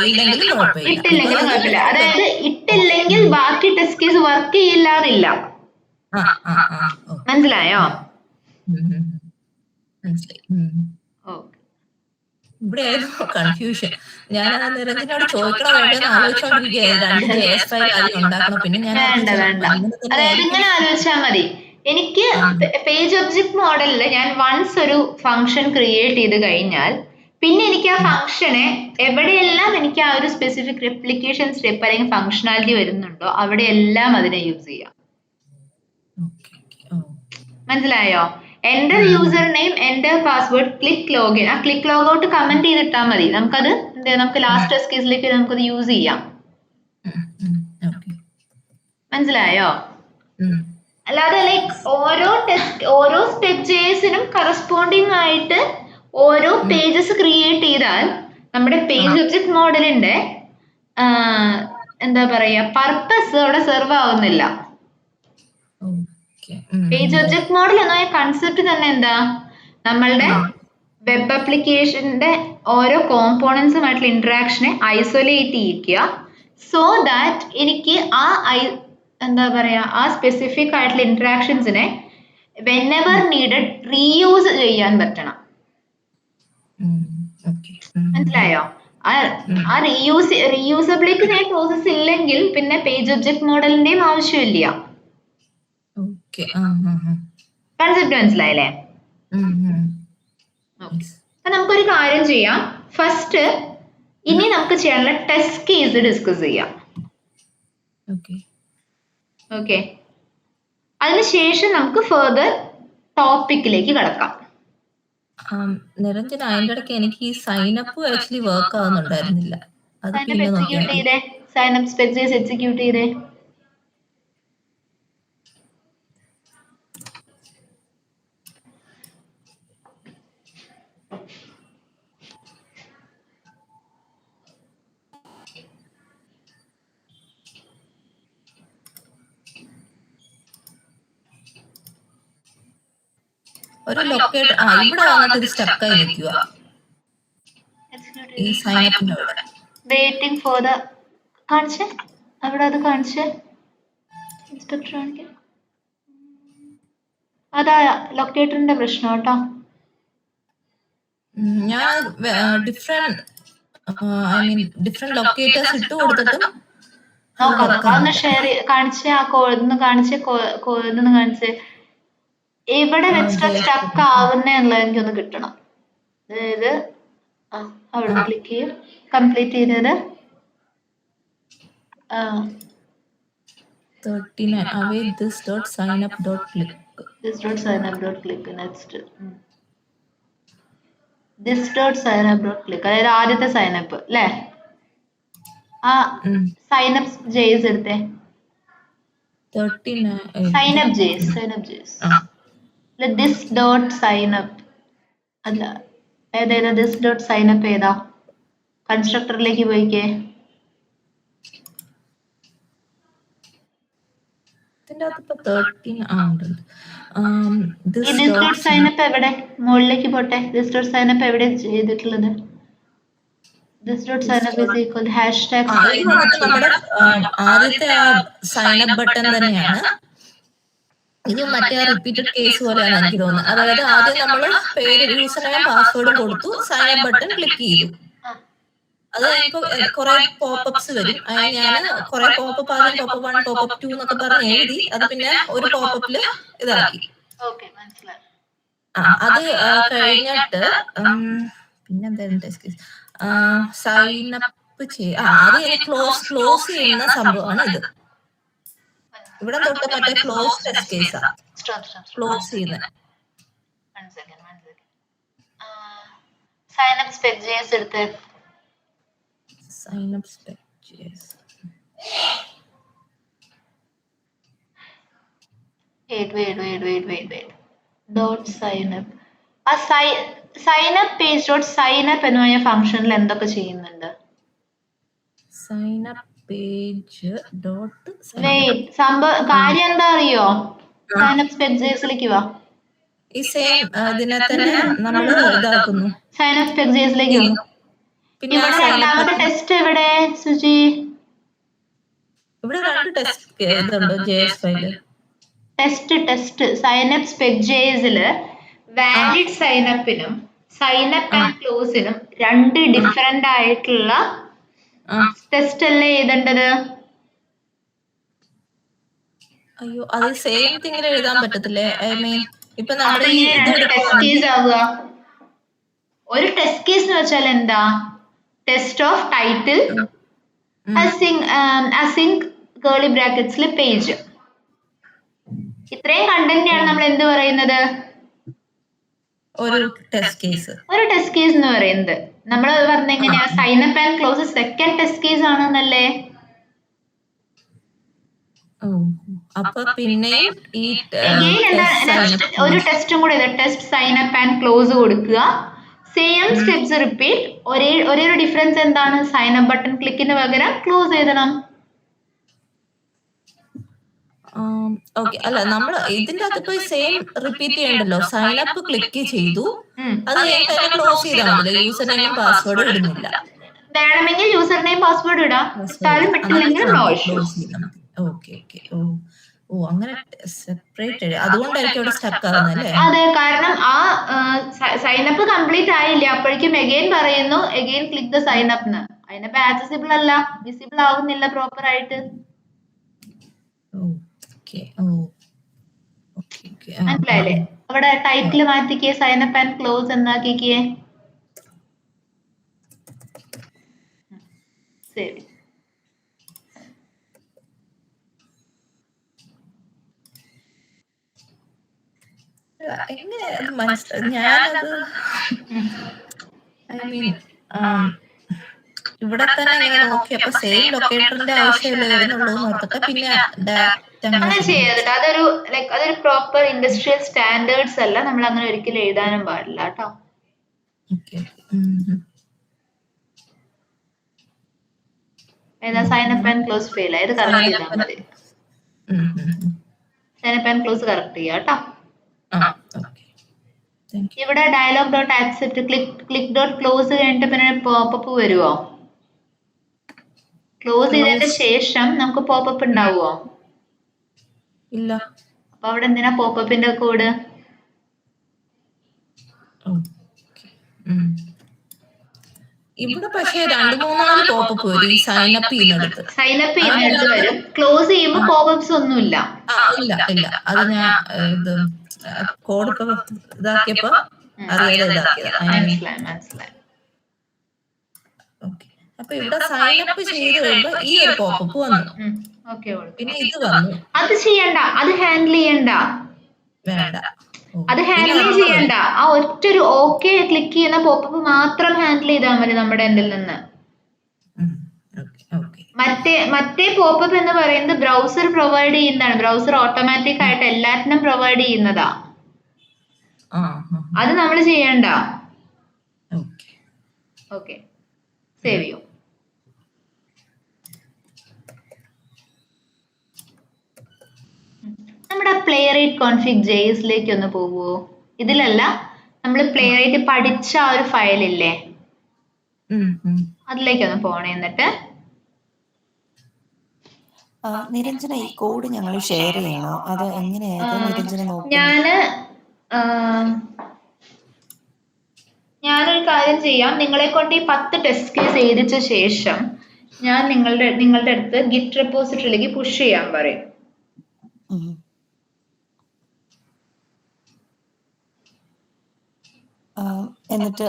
ഇട്ടില്ലെങ്കിലും കുഴപ്പമില്ല. അതായത് ഇട്ടില്ലെങ്കിൽ ബാക്കി ടെസ്റ്റ് കേസ് വർക്ക് ചെയ്യില്ല എന്നില്ല. മനസ്സിലായോ? ഇവിടെയായിരുന്നു കൺഫ്യൂഷൻ. ഞാൻ നിരഞ്ജനോട് ചോദിക്കണോ വേണ്ടെന്ന് ആലോചിച്ചോണ്ടിരിക്കുകയായിരുന്നു. 2 JS ഫയൽ ആദ്യം ഉണ്ടാക്കണം. പിന്നെ ഞാൻ വേണ്ട വേണ്ട. അതായത് ഇങ്ങനെ ആലോചിച്ചാൽ മതി. എനിക്ക് പേജ് ഒബ്ജക്ട് മോഡലിൽ ഞാൻ വൺസ് ഒരു ഫംഗ്ഷൻ ക്രിയേറ്റ് ചെയ്ത് കഴിഞ്ഞാൽ പിന്നെ എനിക്ക് ആ ഫംഗ്ഷനെ എവിടെയെല്ലാം എനിക്ക് ആ ഒരു സ്പെസിഫിക് റെപ്ലിക്കേഷൻ സ്റ്റെപ്പ് അല്ലെങ്കിൽ ഫംഗ്ഷനാലിറ്റി വരുന്നുണ്ടോ അവിടെയെല്ലാം അതിനെ യൂസ് ചെയ്യാം. മനസ്സിലായോ? Enter user name, enter password, click login. ആ ക്ലിക്ക് ലോഗ് ഔട്ട് കമന്റ് ചെയ്തിട്ടാൽ മതി. നമുക്കത് നമുക്ക് ലാസ്റ്റ് ടെസ്റ്റ് കേസിലേക്ക് നമുക്കത് യൂസ് ചെയ്യാം. മനസ്സിലായോ? അല്ലാതെ ലൈക്ക് ഓരോ സ്റ്റെപ്പ് ജേസിനും കറസ്പോണ്ടിങ് ആയിട്ട് ഓരോ പേജസ് ക്രിയേറ്റ് ചെയ്താൽ നമ്മുടെ പേജ് ഒബ്ജക്ട് മോഡലിന്റെ എന്താ പറയാ പർപ്പസ് അവിടെ സെർവ് ആവുന്നില്ല. പേജ് ഒബ്ജക്ട് മോഡൽ എന്ന കൺസെപ്റ്റ് തന്നെ എന്താ, നമ്മളുടെ വെബ് ആപ്ലിക്കേഷന്റെ ഓരോ കോമ്പോണൻസുമായിട്ടുള്ള ഇന്ററാക്ഷനെ ഐസൊലേറ്റ് ചെയ്യിക്കുക. സോ ദാറ്റ് എനിക്ക് എന്താ പറയാ ആ സ്പെസിഫിക് ആയിട്ടുള്ള ഇന്ററാക്ഷൻസിനെ വെനെവർ നീഡഡ് റീയൂസ് ചെയ്യാൻ പറ്റണം. മനസ്സിലായോ? ആ റീയൂസബിലിറ്റി പ്രോസസ് ഇല്ലെങ്കിൽ പിന്നെ പേജ് ഒബ്ജക്ട് മോഡലിന്റെയും ആവശ്യമില്ല. കൺസെപ്റ്റ് മനസ്സിലായില്ലേ? അപ്പൊ നമുക്കൊരു കാര്യം ചെയ്യാം. ഫസ്റ്റ് ഇനി നമുക്ക് ചെയ്യാനുള്ള ടെസ്റ്റ് കേസ് ഡിസ്കസ് ചെയ്യാം. ഓക്കെ, അതിനുശേഷം നമുക്ക് ഫർദർ ടോപ്പിക്കിലേക്ക് കടക്കാം. നിരഞ്ജന, അതിന്റെ ഇടയ്ക്ക് എനിക്ക് ഈ സൈനപ്പ് ആക്ച്വലി വർക്ക് ആവുന്നുണ്ടായിരുന്നില്ല. സൈനപ്പ് എക്സിക്യൂട്ട് ചെയ്തേ. സൈനപ്പ് സ്പെക്സ് എക്സിക്യൂട്ട് ചെയ്തേ. ഒരു ലൊക്കേറ്റ് ഇവിടെ വന്നിട്ട് ഒരു സ്റ്റക്കായി നിൽക്കുക ഈ സൈനപ്പിന്റെ അവിടെ. വെയിറ്റിംഗ് ഫോർ ദ കാണിച്ചേ, അവിടെ അത് കാണിച്ചേ. ഇൻസ്പെക്ടർ കാണിക്ക. അതാ ലൊക്കേറ്ററിന്റെ പ്രശ്നം കേട്ടോ. ഞാൻ ഡിഫറെന്റ് ലൊക്കേറ്റേഴ്സ് ഇട്ട് കൊടുത്തിട്ടും അതൊന്ന് ഷെയർ കാണിച്ചേ. ആ കോന്ന് കാണിച്ചേ, കോന്ന് കാണിച്ചേ. എവിടെ വെച്ചിട്ട് സ്റ്റക്ക് ആവുന്നുള്ളത് എനിക്കൊന്ന് കിട്ടണം. അതായത് അവിടെ ക്ലിക്ക് ചെയ്യും, കംപ്ലീറ്റ് ചെയ്തത് 39 away this.signup.click. this.signup.click. next this.signup.click. അതായത് ആദ്യത്തെ സൈനപ്പ് അല്ലേ? ആ സൈനപ്പ് ജേസ് എടുത്തേ. സൈനപ്പ് ജേസ് ദിസ് ഡോട്ട് സൈനപ്പ് അല്ല, ഏതാ ദിസ് ഡോട്ട് സൈനപ്പ്? ഏതാ? കൺസ്ട്രക്ടറിലേക്ക് പോയിക്കേ. സൈനപ്പ് എവിടെ? മുകളിലേക്ക് പോട്ടെ. ദിസ് ഡോട്ട് സൈനപ്പ് എവിടെ ചെയ്തിട്ടുള്ളത്? This dot sign up is equal hashtag. നമ്മുടെ ആദ്യത്തെ സൈനപ്പ് ബട്ടൺ തന്നെയാണ്. ഇത് മറ്റേ റിപ്പീറ്റഡ് കേസ് പോലെയാണ് എനിക്ക് തോന്നുന്നത്. അതായത് ആദ്യം നമ്മൾ പേര്, യൂസർ നെയിം, പാസ്വേഡും കൊടുത്തു, സൈനപ്പ് ബട്ടൺ ക്ലിക്ക് ചെയ്തു. അത് കഴിയുമ്പോൾ കുറെ പോപ്പപ്സ് വരും. ഞാൻ കുറെ പോപ്പപ്പ്, ആദ്യം പോപ്പപ്പ് 1, പോപ്പപ്പ് 2 എന്നൊക്കെ പറഞ്ഞ് എഴുതി. അത് പിന്നെ ഒരു പോപ്പപ്പില് ഇതാക്കി. അത് കഴിഞ്ഞിട്ട് പിന്നെന്തായിരുന്നു ടെസ്റ്റ് കേസ്? സൈനപ്പ് അത് ക്ലോസ് ചെയ്യുന്ന സംഭവമാണ് ഇത്. ഇവിടെ തൊട്ട് മറ്റേ ക്ലോസ് ടെസ്റ്റ് കേസാ ക്ലോസ് ചെയ്യുന്നത്. സൈനപ്പ് സ്പെക് ജെഎസ് എടുത്ത്. Sign up spec JS wait dot signup. ആ സൈനപ്പ് പേജ് ഡോട്ട് സൈനപ്പ് എന്ന് പറഞ്ഞ ഫംഗ്ഷനിൽ എന്തൊക്കെ ചെയ്യുന്നുണ്ട്? സൈനപ്പ് പേജ് ഡോട്ട് സംഭവം കാര്യം എന്താ അറിയോ? സൈനപ്പ് സ്പെക് ജെഎസിലേക്ക് വാ. ഈ സെയിം ഇതിനെ തന്നെ നമ്മൾ ഇതാക്കുന്നു. സൈനപ്പ് സ്പെക് ജെഎസിലേക്ക് വാ. ഇവിടെ രണ്ടാമത്തെ ടെസ്റ്റ് എവിടെ സുജി? ഇവിടെ രണ്ട് ടെസ്റ്റ് ഇതുണ്ട് JS file. Test signup spec ജെഎസില് വാലിഡ് സൈനപ്പിനും സൈൻ അപ്പ് ആൻഡ് ക്ലോസിനും രണ്ട് ഡിഫറെന്റ് ആയിട്ടുള്ള ടെസ്റ്റ് അല്ലേ എഴുതേണ്ടത്? അയ്യോ, അത് സെയിം തിങ്ങിൽ എഴുതാൻ പറ്റത്തില്ലേ? ഐ മീൻ ഇപ്പൊ നമ്മുടെ ഈ ഇത് ടെസ്റ്റ് എടുക്കുവാണെങ്കിൽ കേസ് ആവുക. ഒരു ടെസ്റ്റ് കേസ് എന്ന് വെച്ചാൽ എന്താ? Test of title async curly ബ്രാക്കറ്റ്സിൽ പേജ്. ഇത്രയും കണ്ടന്റിനെയാണ് നമ്മൾ എന്ത് പറയുന്നത്? ഒരു ടെസ്റ്റ് കേസ്. ഒരു ടെസ്റ്റ് കേസ് എന്ന് പറയുന്നത്. നമ്മൾ പറഞ്ഞ എങ്ങനെയാ? Sign up and close second test case ആണെന്നല്ലേ? അപ്പൊ പിന്നെയും ഈ ഒരു ടെസ്റ്റും കൂടെ test sign up and close കൊടുക്കുക. Same steps repeat. ഒരേ ഒരു ഡിഫറൻസ് എന്താണ്? സൈൻ അപ്പ് ബട്ടൺ ക്ലിക്കിന് പകരം ക്ലോസ് എഴുതണം. ഓക്കെ, അല്ല നമ്മൾ ഇതിന്റെ അകത്ത് സെയിം റിപ്പീറ്റ് ചെയ്യണ്ടല്ലോ. സൈൻ അപ്പ് ക്ലിക്ക് ചെയ്തു, അത് കഴിഞ്ഞിട്ട് ക്ലോസ് ചെയ്താൽ മതി. യൂസർ നെയിം പാസ്വേഡ് ഇടുന്നില്ല. വേണമെങ്കിൽ യൂസർ നെയിം പാസ്വേഡ് ഇടാം, ഇട്ടാലും ഇട്ടില്ലെങ്കിൽ നോ ഇഷ്യൂ. Okay okay. ഓ അങ്ങനെ സെപ്പറേറ്റ്. അതുകൊണ്ടായിരിക്കും അവിടെ സ്റ്റക്ക് ആവുന്നല്ലേ? അതെ, കാരണം ആ സൈൻ അപ്പ് കംപ്ലീറ്റ് ആയില്ല, അപ്പോഴേക്കും എഗെയിൻ പറയുന്നു again click the sign up എന്ന്. അതിനപ്പോ ആക്സസിബിൾ അല്ല, വിസിബിൾ ആവുന്നില്ല പ്രോപ്പർ ആയിട്ട്. മനസ്സിലായില്ലേ? അവിടെ ടൈറ്റിൽ മാറ്റിക്കേ, സൈൻ അപ്പ് ആൻഡ് ക്ലോസ് എന്നാക്കിക്കേ. ശരി. എങ്ങനെ ഞാനത് ഐ മീൻ ഇവിടെ തന്നെ ഇങ്ങനെ നോക്കിയപ്പോ സെയിം ലൊക്കേറ്ററിന്റെ ആവശ്യമല്ലേ വരുന്നുള്ളൂ നോക്കട്ടെ. പിന്നെ അങ്ങനെ ചെയ്യരുത്. അതൊരു പ്രോപ്പർ ഇൻഡസ്ട്രിയൽ സ്റ്റാൻഡേർഡ്സ് അല്ല. നമ്മൾ അങ്ങനെ ഒരിക്കലും എഴുതാനും പാടില്ല കേട്ടോ. ഏതാ? Sign up and close fail ആയത് കറക്റ്റ് ചെയ്താൽ മതി. Sign up and close correct ചെയ്യാം കേട്ടോ. ഇവിടെ dialog dot accept click dot close കഴിഞ്ഞിട്ട് പിന്നെ പോപ്പപ്പ് വരുവോ? ക്ലോസ് ചെയ്തതിന് ശേഷം നമുക്ക് പോപ്പപ്പ് ഉണ്ടാവുമോ? ഇല്ല. അപ്പൊ അവിടെ എന്തിനാ പോപ്പപ്പിന്റെ കോഡ്? ഇവിടെ പക്ഷേ 2-3 പോപ്പപ്പ് വരും. ഈ സൈൻ അപ്പ് ചെയ്യുന്നിടത്ത് വരും. ക്ലോസ് ചെയ്യുമ്പോൾ പോപ്പപ്സ് ഒന്നുമില്ല. ഇല്ല. അത് ഞാൻ ഇത് കോഡ് ഇപ്പൊ ഇതാക്കിയപ്പോ അറിയാതെ ഇതാക്കിയതാ. മനസ്സിലായി. അപ്പൊ ഇവിടെ സൈൻ അപ്പ് ചെയ്ത് കഴിയുമ്പോ ഈ ഒരു പോപ്പപ്പ് വന്നു. പിന്നെ ഇത് വന്നു. അത് ചെയ്യണ്ട, അത് ഹാൻഡിൽ ചെയ്യണ്ട. വേണ്ട, അത് ഹാൻഡിൽ ചെയ്യണ്ട. ആ ഒറ്റൊരു ഓക്കെ ക്ലിക്ക് ചെയ്യുന്ന പോപ്പപ്പ് മാത്രം ഹാൻഡിൽ ചെയ്താൽ മതി നമ്മുടെ എൻഡിൽ നിന്ന്. മറ്റേ പോപ്പപ്പ് എന്ന് പറയുന്നത് ബ്രൗസർ പ്രൊവൈഡ് ചെയ്യുന്നതാണ്. ബ്രൗസർ ഓട്ടോമാറ്റിക് ആയിട്ട് എല്ലാത്തിനും പ്രൊവൈഡ് ചെയ്യുന്നതാ. അത് നമ്മൾ ചെയ്യണ്ട. ഓക്കെ, സേവ് ചെയ്യും. നമ്മുടെ പ്ലേറൈറ്റ് കോൺഫിഗ് ജെഎസിലേക്ക് ഒന്ന് പോവുമോ? ഇതിലല്ല, നമ്മൾ പ്ലേറൈറ്റ് പഠിച്ച ആ ഒരു ഫയലില്ലേ, അതിലേക്കൊന്ന് പോണേ. എന്നിട്ട് നിരഞ്ജന, ഈ കോഡ് ഞങ്ങൾ ഷെയർ ചെയ്യണോ? അത് എങ്ങനെയാ നിരഞ്ജന നോക്കുന്നത്? ഞാനൊരു കാര്യം ചെയ്യാം. നിങ്ങളെ കൊണ്ട് ഈ 10 ടെസ്റ്റ് കേസ് എഴുതിച്ച ശേഷം ഞാൻ നിങ്ങളുടെ അടുത്ത് ഗിറ്റ് റെപ്പോസിറ്ററിയിലേക്ക് പുഷ് ചെയ്യാൻ പറയും. എന്നിട്ട്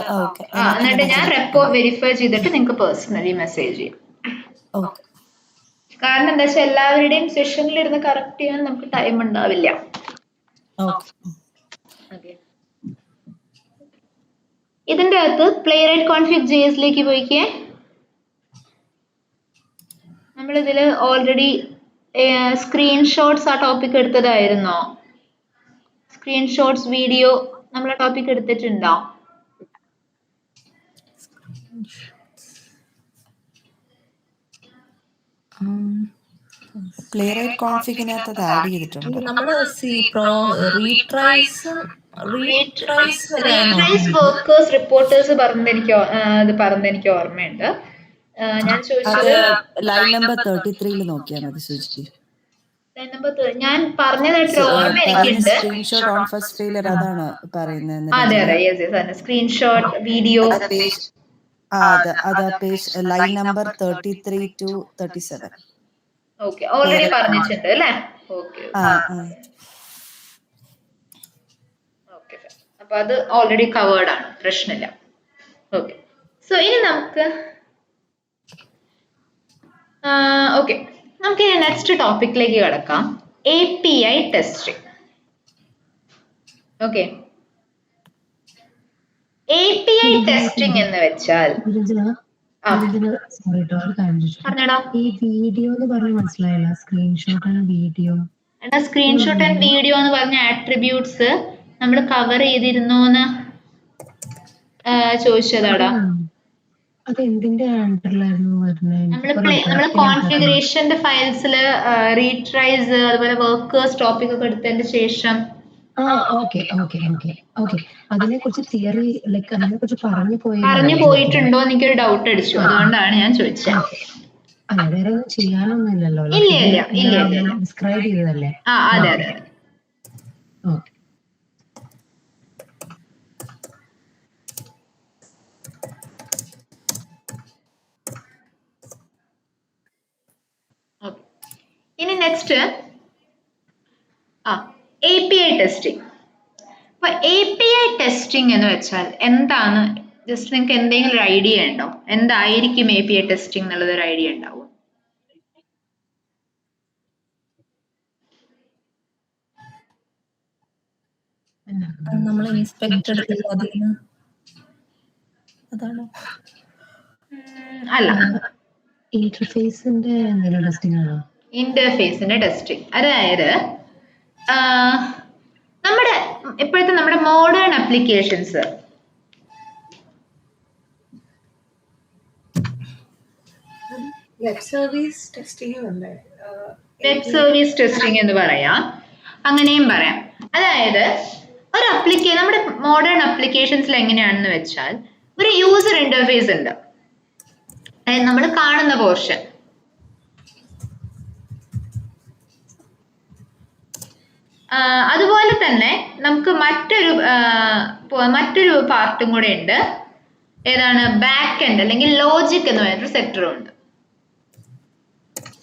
ഞാൻ റെപ്പോ വെരിഫൈ ചെയ്തിട്ട് നിങ്ങൾക്ക് പേഴ്സണലി മെസ്സേജ് ചെയ്യും. കാരണം എന്താ വെച്ചാൽ എല്ലാവരുടെയും സെഷനിൽ ഇരുന്ന് കറക്റ്റ് ചെയ്യാൻ നമുക്ക് ടൈം ഉണ്ടാവില്ല. ഇതിന്റെ അകത്ത് പ്ലേറൈറ്റ് കോൺഫിഗ് ജെഎസിലേക്ക് പോയിക്കേ. നമ്മളിതിൽ ഓൾറെഡി സ്ക്രീൻഷോട്ട്സ് ആ ടോപ്പിക് എടുത്തതായിരുന്നോ? സ്ക്രീൻഷോട്ട്സ് വീഡിയോ നമ്മൾ ടോപ്പിക് എടുത്തിട്ടുണ്ടോ? പ്ലേറൈറ്റ് കോൺഫിഗിനകത്ത് അത് ആഡ് ചെയ്തിട്ടുണ്ട്. നമ്മള് റീട്രൈസ് വർക്കേഴ്സ് റിപ്പോർട്ടേഴ്സ് പറഞ്ഞെനിക്ക് ഓർമ്മയുണ്ട്. ഞാൻ ചോദിച്ചത് ലൈൻ നമ്പർ 33 നോക്കിയാൽ മതി സുജി. ഞാൻ പറഞ്ഞതായിട്ടൊരു ഓർമ്മ എനിക്കുണ്ട്. സ്ക്രീൻഷോട്ട് ഓൺ ഫസ്റ്റ് ഫെയിലിയർ അതാണ് പറയുന്നത്. അതെ അതെ, യെസ് യെസ്, അതെ. സ്ക്രീൻഷോട്ട് വീഡിയോ അത് page line number 33 to 37. Okay, already പറഞ്ഞിട്ടുണ്ട് അല്ലേ? ഓക്കെ ഓക്കെ, അപ്പൊ അത് ഓൾറെഡി കവേർഡ് ആണ്, പ്രശ്നമില്ല. ഓക്കെ, സോ ഇനി നമുക്ക് നമുക്ക് നെക്സ്റ്റ് ടോപ്പിക്കിലേക്ക് കിടക്കാം. API testing. Okay, API testing എന്ന് വെച്ചാൽ പറഞ്ഞോടാ. ഈ വീഡിയോ എന്ന് പറഞ്ഞ് മനസ്സിലായില്ല. Screenshot and video. എടാ, സ്ക്രീൻഷോട്ട് ആൻഡ് വീഡിയോ എന്ന് പറഞ്ഞ ആട്രിബ്യൂട്ട്സ് നമ്മൾ കവർ ചെയ്തിരുന്നോന്ന് ചോദിച്ചതാടാ. അത് എന്തിന്റെ ആൻഡറിലായിരുന്നു വരുന്നത്? നമ്മള് കോൺഫിഗറേഷന്റെ ഫയൽസില് റീട്രൈസ് അതുപോലെ വർക്കേഴ്സ് ടോപ്പിക് ഒക്കെ എടുത്തതിന് ശേഷം അതിനെ കുറിച്ച് തിയറി ലൈക്ക് അതിനെ കുറിച്ച് പറഞ്ഞു പോയിട്ടുണ്ടോ എനിക്കൊരു ഡൗട്ട് അടിച്ചു, അതുകൊണ്ടാണ് ഞാൻ ചോദിച്ചത്. അല്ല, വേറെ ഒന്നും ചെയ്യാനൊന്നുമില്ലല്ലോ. ഇല്ല. ഡിസ്ക്രൈബ് ചെയ്തതല്ലേ? അതെ അതെ. ഓക്കെ, ഇനി നെക്സ്റ്റ് API ടെസ്റ്റിംഗ്. അപ്പൊ API ടെസ്റ്റിംഗ് എന്ന് വെച്ചാൽ എന്താണ്? ജസ്റ്റ് നിങ്ങൾക്ക് എന്തെങ്കിലും ഒരു ഐഡിയ ഉണ്ടോ? എന്തായിരിക്കും API ടെസ്റ്റിംഗ് എന്നുള്ളത് ഒരു ഐഡിയ ഉണ്ടാവും? നമ്മൾ ഇൻസ്പെക്ട് അതാണോ? അല്ല, ഇന്റർഫേസിന്റെ ടെസ്റ്റിംഗ് ആണോ? ഇന്റർഫേസിന്റെ ടെസ്റ്റിംഗ്, അതായത് നമ്മുടെ ഇപ്പോഴത്തെ നമ്മുടെ modern applications web service testing അല്ലേ? വെബ് സർവീസ് ടെസ്റ്റിംഗ് എന്ന് പറയാം, അങ്ങനെയും പറയാം. അതായത് ഒരു നമ്മുടെ മോഡേൺ ആപ്ലിക്കേഷൻസിൽ എങ്ങനെയാണെന്ന് വെച്ചാൽ ഒരു യൂസർ ഇന്റർഫേസ് ഉണ്ട്, അതായത് നമ്മൾ കാണുന്ന പോർഷൻ. അതുപോലെ തന്നെ നമുക്ക് മറ്റൊരു പാർട്ടും കൂടെ ഉണ്ട്. ഏതാണ്? ബാക്ക് എൻഡ് അല്ലെങ്കിൽ ലോജിക് എന്ന് പറയുന്നൊരു സെക്ടറും ഉണ്ട്.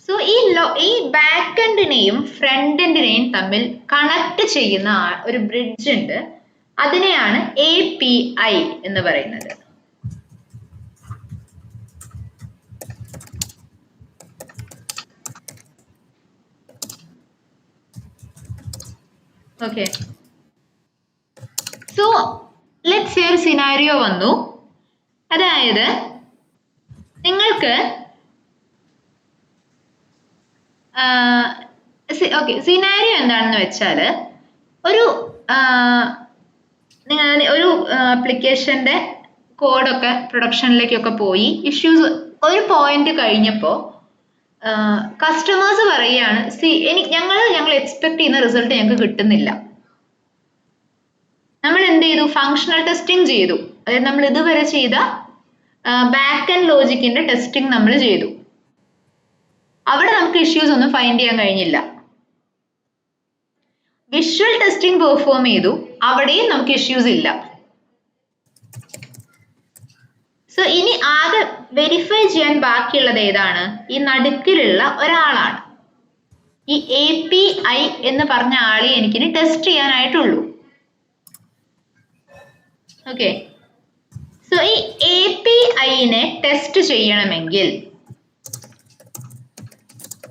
സോ ഈ ബാക്ക് എൻഡിനെയും ഫ്രണ്ട് എൻഡിനെയും തമ്മിൽ കണക്ട് ചെയ്യുന്ന ഒരു ബ്രിഡ്ജ് ഉണ്ട്, അതിനെയാണ് API എന്ന് പറയുന്നത്. ഓക്കെ, സോ ലെറ്റ്സ് സേ ഒരു സിനാരിയോ വന്നു. അതായത് നിങ്ങൾക്ക് സിനാരിയോ എന്താണെന്ന് വെച്ചാൽ ഒരു ആപ്ലിക്കേഷന്റെ കോഡൊക്കെ പ്രൊഡക്ഷനിലേക്കൊക്കെ പോയി ഇഷ്യൂസ് ഒരു പോയിന്റ് കഴിഞ്ഞപ്പോൾ കസ്റ്റമേഴ്സ് പറയുകയാണ്, ഞങ്ങൾ എക്സ്പെക്ട് ചെയ്യുന്ന റിസൾട്ട് ഞങ്ങൾക്ക് കിട്ടുന്നില്ല. നമ്മൾ എന്ത് ചെയ്തു? ഫങ്ഷണൽ ടെസ്റ്റിംഗ് ചെയ്തു. അതായത് നമ്മൾ ഇതുവരെ ചെയ്ത ബാക്ക് ആൻഡ് ലോജിക്കിന്റെ ടെസ്റ്റിംഗ് നമ്മൾ ചെയ്തു. അവിടെ നമുക്ക് ഇഷ്യൂസ് ഒന്നും ഫൈൻഡ് ചെയ്യാൻ കഴിഞ്ഞില്ല. വിഷ്വൽ ടെസ്റ്റിംഗ് പെർഫോം ചെയ്തു, അവിടെയും നമുക്ക് ഇഷ്യൂസ് ഇല്ല. സോ ഇനി ആകെ വെരിഫൈ ചെയ്യാൻ ബാക്കിയുള്ളത് ഏതാണ്? ഈ നടുക്കിലുള്ള ഒരാളാണ്. ഈ API എന്ന് പറഞ്ഞ ആളെ എനിക്കിനി ടെസ്റ്റ് ചെയ്യാനായിട്ടുള്ളൂ. ഓക്കെ, സോ ഈ API-നെ ടെസ്റ്റ് ചെയ്യണമെങ്കിൽ